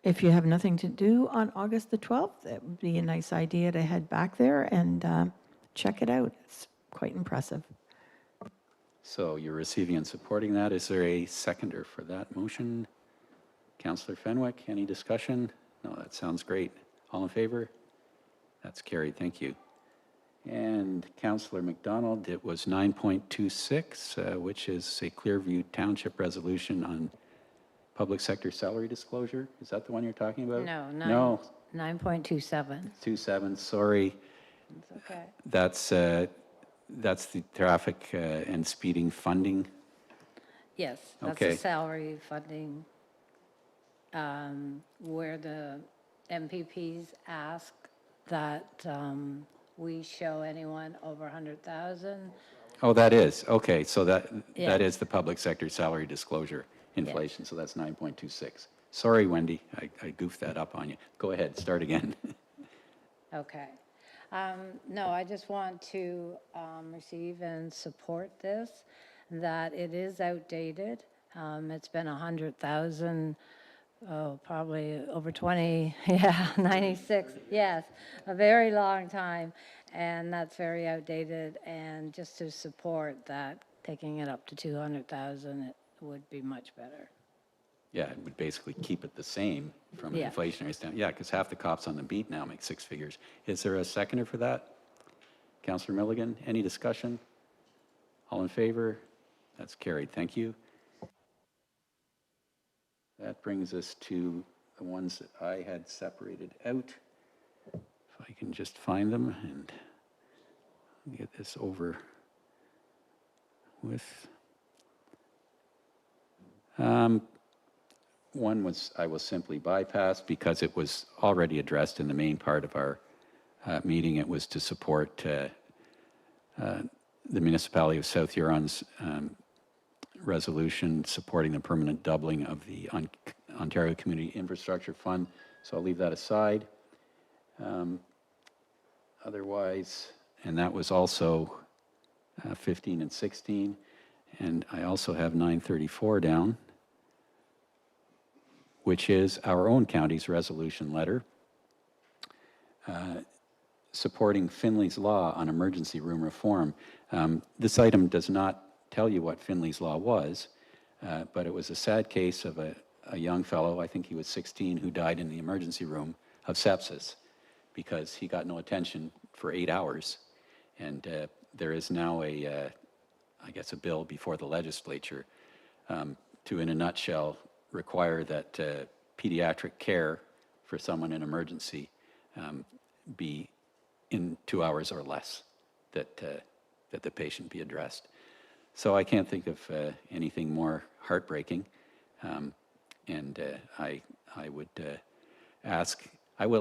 if you have nothing to do on August the 12th, it would be a nice idea to head back there and check it out. It's quite impressive. So you're receiving and supporting that. Is there a seconder for that motion? Councillor Fenwick, any discussion? No, that sounds great. All in favor? That's carried. Thank you. And Councillor McDonald, it was 9.26, which is a Clearview Township resolution on public sector salary disclosure. Is that the one you're talking about? No, 9.27. 27, sorry. It's okay. That's the traffic and speeding funding. Yes, that's Okay. the salary funding, where the MPPs ask that we show anyone over 100,000. Oh, that is, okay, so that Yeah. is the public sector salary disclosure inflation, so that's 9.26. Sorry, Wendy, I goofed that up on you. Go ahead, start again. Okay. No, I just want to receive and support this, that it is outdated. It's been 100,000, probably over 20, yeah, 96, yes, a very long time. And that's very outdated, and just to support that, taking it up to 200,000, it would be much better. Yeah, it would basically keep it the same from an Yeah. inflationary standpoint. Yeah, because half the cops on the beat now make six figures. Is there a seconder for that? Councillor Milligan, any discussion? All in favor? That's carried. Thank you. That brings us to the ones that I had separated out. If I can just find them and get this over with. One was I will simply bypass because it was already addressed in the main part of our meeting. It was to support the municipality of South Huron's resolution supporting the permanent doubling of the Ontario Community Infrastructure Fund. So I'll leave that aside. Otherwise, and that was also 15 and 16. And I also have 934 down, which is our own county's resolution letter supporting Finley's Law on emergency room reform. This item does not tell you what Finley's Law was, but it was a sad case of a young fellow, I think he was 16, who died in the emergency room of sepsis because he got no attention for 8 hours. And there is now I guess, a bill before the legislature to, in a nutshell, require that pediatric care for someone in emergency be in 2 hours or less, that the patient be addressed. So I can't think of anything more heartbreaking, and I will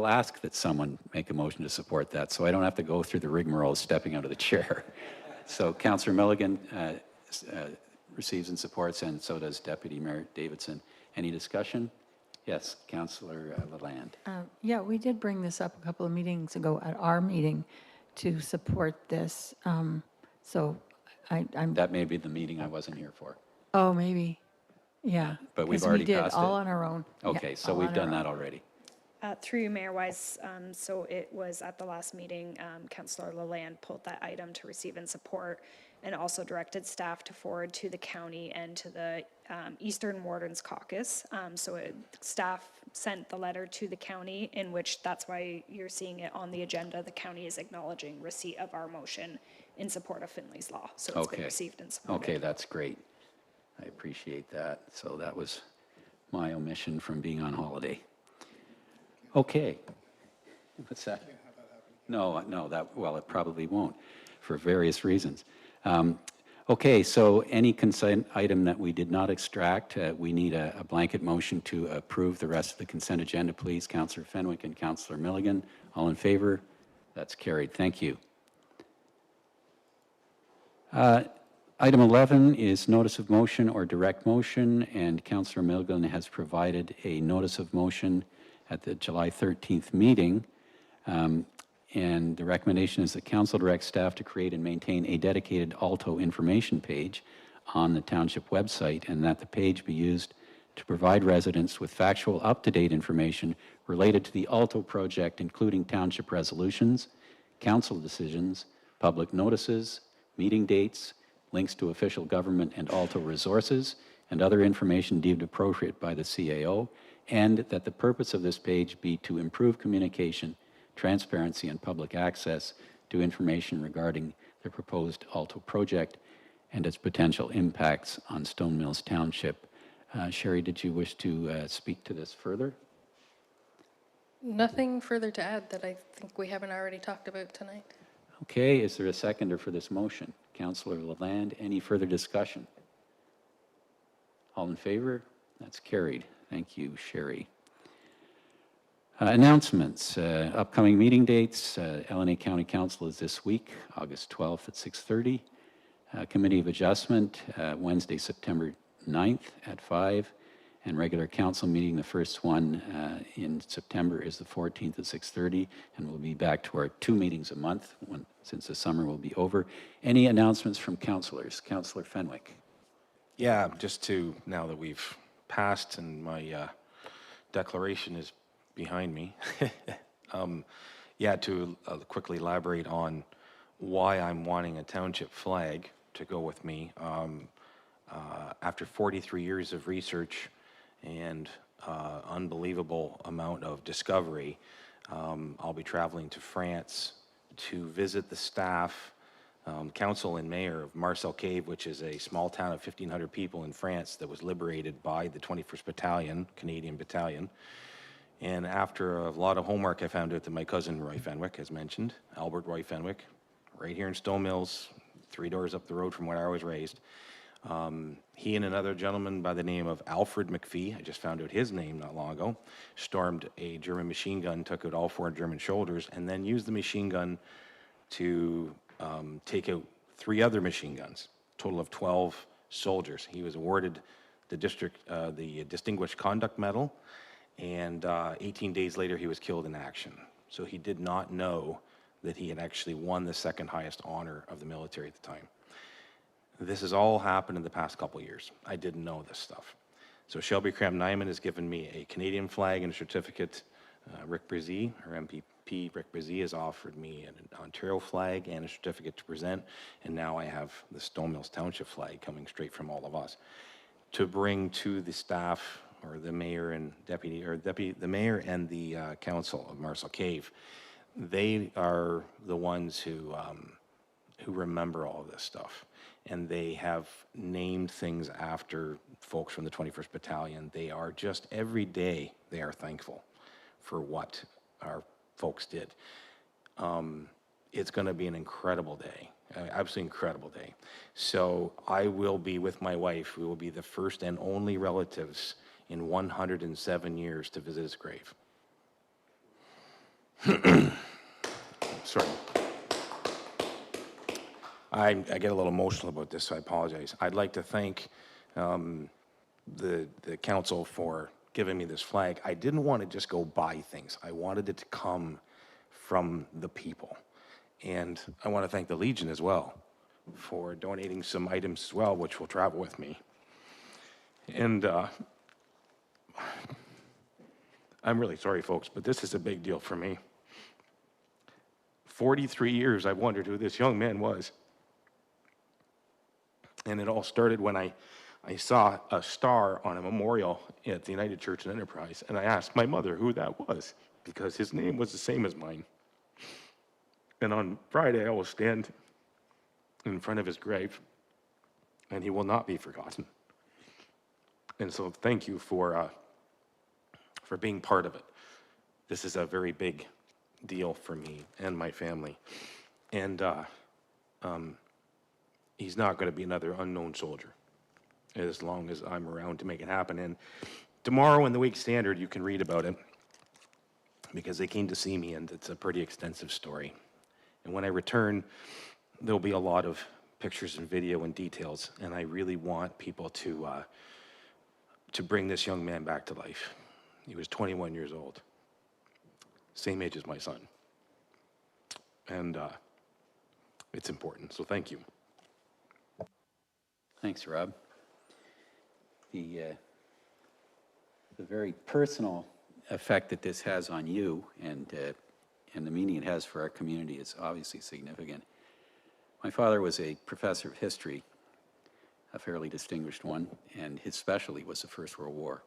ask that someone make a motion to support that, so I don't have to go through the rigmarole of stepping out of the chair. So Councillor Milligan receives and supports, and so does Deputy Mayor Davidson. Any discussion? Yes, Councillor Lalonde. Yeah, we did bring this up a couple of meetings ago at our meeting to support this. So I'm. That may be the meeting I wasn't here for. Oh, maybe. Yeah. But we've 'cause already we did passed all it? on our own. Okay, Yeah, so all we've on done our that own. already. Through you, Mayor Wise, so it was at the last meeting, Councillor Lalonde pulled that item to receive and support, and also directed staff to forward to the county and to the Eastern Wardens Caucus. Staff sent the letter to the county, in which that's why you're seeing it on the agenda. The county is acknowledging receipt of our motion in support of Finley's Law. So it's been Okay. received and supported. Okay, that's great. I appreciate that. So that was my omission from being on holiday. Okay. What's that? No, well, it probably won't, for various reasons. Okay, so any consent item that we did not extract, we need a blanket motion to approve the rest of the consent agenda, please. Councillor Fenwick and Councillor Milligan, all in favor? That's carried. Thank you. Item 11 is notice of motion or direct motion, and Councillor Milligan has provided a notice of motion at the July 13th meeting. And the recommendation is that council direct staff to create and maintain a dedicated Alto information page on the township website, and that the page be used to provide residents with factual, up-to-date information related to the Alto project, including township resolutions, council decisions, public notices, meeting dates, links to official government and Alto resources, and other information deemed appropriate by the CAO, and that the purpose of this page be to improve communication, transparency, and public access to information regarding the proposed Alto project and its potential impacts on Stone Mills Township. Sherry, did you wish to speak to this further? Nothing further to add that I think we haven't already talked about tonight. Okay, is there a seconder for this motion? Councillor Lalonde, any further discussion? All in favor? That's carried. Thank you, Sherry. Announcements, upcoming meeting dates. LNA County Council is this week, August 12th at 6:30. Committee of Adjustment, Wednesday, September 9th at 5. And regular council meeting, the first one in September is the 14th at 6:30. And we'll be back to our 2 meetings a month since the summer will be over. Any announcements from councilors? Councillor Fenwick. Yeah, just to, now that we've passed and my declaration is behind me, to quickly elaborate on why I'm wanting a township flag to go with me. After 43 years of research and unbelievable amount of discovery, I'll be traveling to France to visit the staff, council and mayor of Marcel Cave, which is a small town of 1,500 people in France that was liberated by the 21st Battalion, Canadian Battalion. And after a lot of homework, I found out that my cousin Roy Fenwick, as mentioned, Albert Roy Fenwick, right here in Stone Mills, 3 doors up the road from where I was raised, he and another gentleman by the name of Alfred McPhee, I just found out his name not long ago, stormed a German machine gun, took out all 4 German soldiers, and then used the machine gun to take out 3 other machine guns, total of 12 soldiers. He was awarded the Distinguished Conduct Medal, and 18 days later he was killed in action. So he did not know that he had actually won the second highest honor of the military at the time. This has all happened in the past couple years. I didn't know this stuff. So Shelby Cram-Nyman has given me a Canadian flag and a certificate. Rick Brzee, our MPP, Rick Brzee, has offered me an Ontario flag and a certificate to present, and now I have the Stone Mills Township flag coming straight from all of us to bring to the staff, or the mayor and the mayor and the council of Marcel Cave. They are the ones who remember all of this stuff, and they have named things after folks from the 21st Battalion. They are just, every day, they are thankful for what our folks did. It's going to be an incredible day, absolutely incredible day. So I will be with my wife. We will be the first and only relatives in 107 years to visit his grave. Sorry. I get a little emotional about this, so I apologize. I'd like to thank the council for giving me this flag. I didn't want to just go buy things. I wanted it to come from the people. And I want to thank the Legion as well for donating some items as well, which will travel with me. And I'm really sorry, folks, but this is a big deal for me. 43 years I've wondered who this young man was. And it all started when I saw a star on a memorial at the United Church and Enterprise, and I asked my mother who that was, because his name was the same as mine. And on Friday, I will stand in front of his grave, and he will not be forgotten. And so thank you for being part of it. This is a very big deal for me and my family. And he's not going to be another unknown soldier as long as I'm around to make it happen. And tomorrow in the Week Standard, you can read about it, because they came to see me, and it's a pretty extensive story. And when I return, there'll be a lot of pictures and video and details, and I really want people to bring this young man back to life. He was 21 years old, same age as my son. And it's important, so thank you. Thanks, Rob. The very personal effect that this has on you and the meaning it has for our community is obviously significant. My father was a professor of history, a fairly distinguished one, and his specialty was the First World War.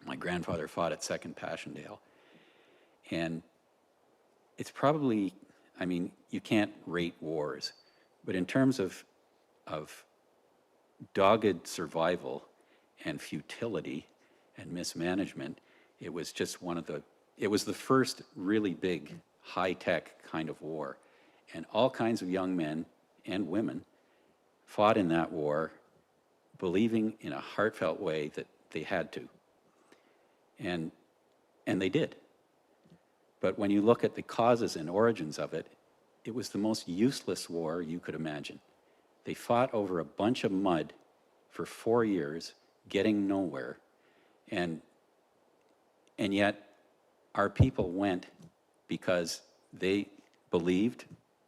My grandfather fought at 2nd Passchendaele, and it's probably, I mean, you can't rate wars, but in terms of dogged survival and futility and mismanagement, it was just it was the first really big, high-tech kind of war. And all kinds of young men and women fought in that war, believing in a heartfelt way that they had to. And they did. But when you look at the causes and origins of it, it was the most useless war you could imagine. They fought over a bunch of mud for 4 years, getting nowhere. And yet, our people went because they believed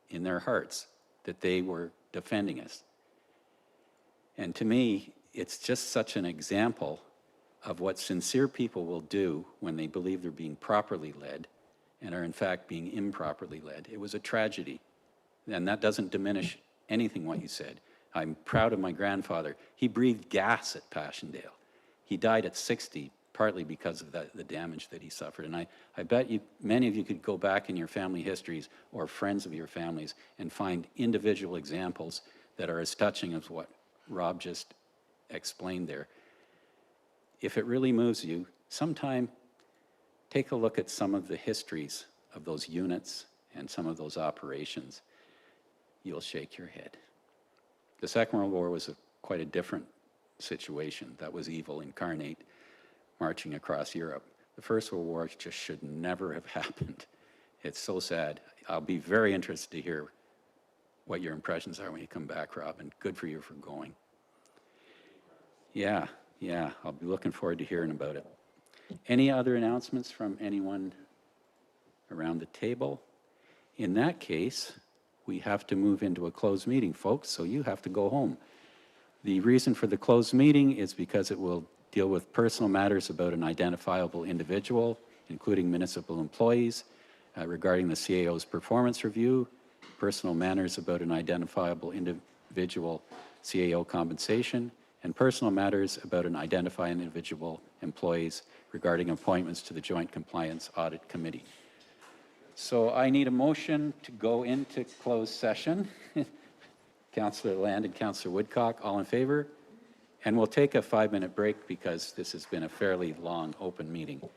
in their hearts that they were defending us. And to me, it's just such an example of what sincere people will do when they believe they're being properly led and are in fact being improperly led. It was a tragedy, and that doesn't diminish anything what you said. I'm proud of my grandfather. He breathed gas at Passchendaele. He died at 60, partly because of the damage that he suffered. And I bet you, many of you could go back in your family histories or friends of your families and find individual examples that are as touching as what Rob just explained there. If it really moves you, sometime take a look at some of the histories of those units and some of those operations. You'll shake your head. The Second World War was quite a different situation. That was evil incarnate, marching across Europe. The First World War just should never have happened. It's so sad. I'll be very interested to hear what your impressions are when you come back, Rob, and good for you for going. Yeah, I'll be looking forward to hearing about it. Any other announcements from anyone around the table? In that case, we have to move into a closed meeting, folks, so you have to go home. The reason for the closed meeting is because it will deal with personal matters about an identifiable individual, including municipal employees, regarding the CAO's performance review, personal matters about an identifiable individual CAO compensation, and personal matters about an identified individual employees regarding appointments to the Joint Compliance Audit Committee. So I need a motion to go into closed session. Councillor Land and Councillor Woodcock, all in favor? And we'll take a 5-minute break because this has been a fairly long open meeting.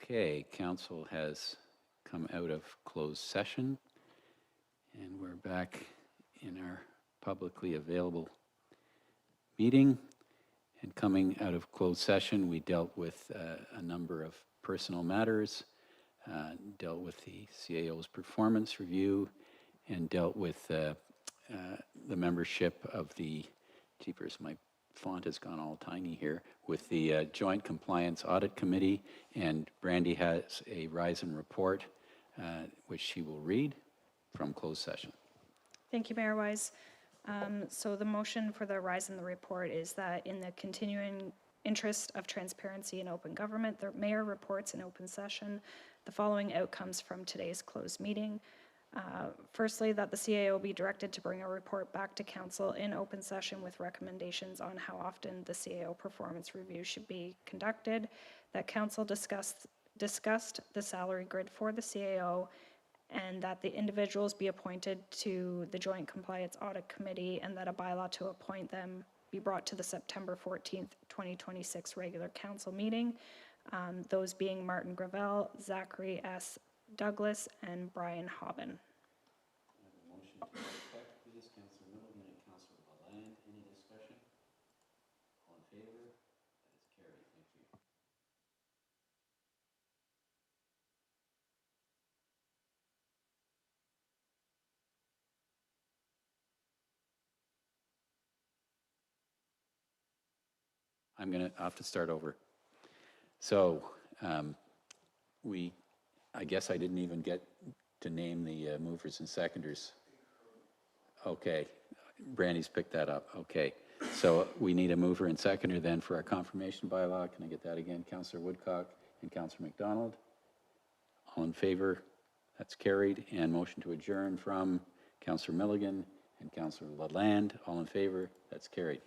Okay, council has come out of closed session, and we're back in our publicly available meeting. And coming out of closed session, we dealt with a number of personal matters, dealt with the CAO's performance review, and dealt with the membership of the, jeepers, my font has gone all tiny here, with the Joint Compliance Audit Committee, and Brandy has a Rise-in report, which she will read from closed session. Thank you, Mayor Wise. So the motion for the rise in the report is that in the continuing interest of transparency and open government, the mayor reports in open session the following outcomes from today's closed meeting. Firstly, that the CAO be directed to bring a report back to council in open session with recommendations on how often the CAO performance review should be conducted, that council discussed the salary grid for the CAO, and that the individuals be appointed to the Joint Compliance Audit Committee, and that a bylaw to appoint them be brought to the September 14th, 2026 regular council meeting. Those being Martin Gravel, Zachary S. Douglas, and Brian Hobbin. I have a motion to that effect, please. Councillor Middleton and Councillor Lalande. Any discussion? All in favor? That is carried. Thank you. I'm going to have to start over. So I guess I didn't even get to name the movers and seconders. Okay, Brandy's picked that up. Okay, so we need a mover and seconder then for our confirmation bylaw. Can I get that again? Councillor Woodcock and Councillor McDonald. All in favor? That's carried. And motion to adjourn from Councillor Milligan and Councillor Lalande. All in favor? That's carried.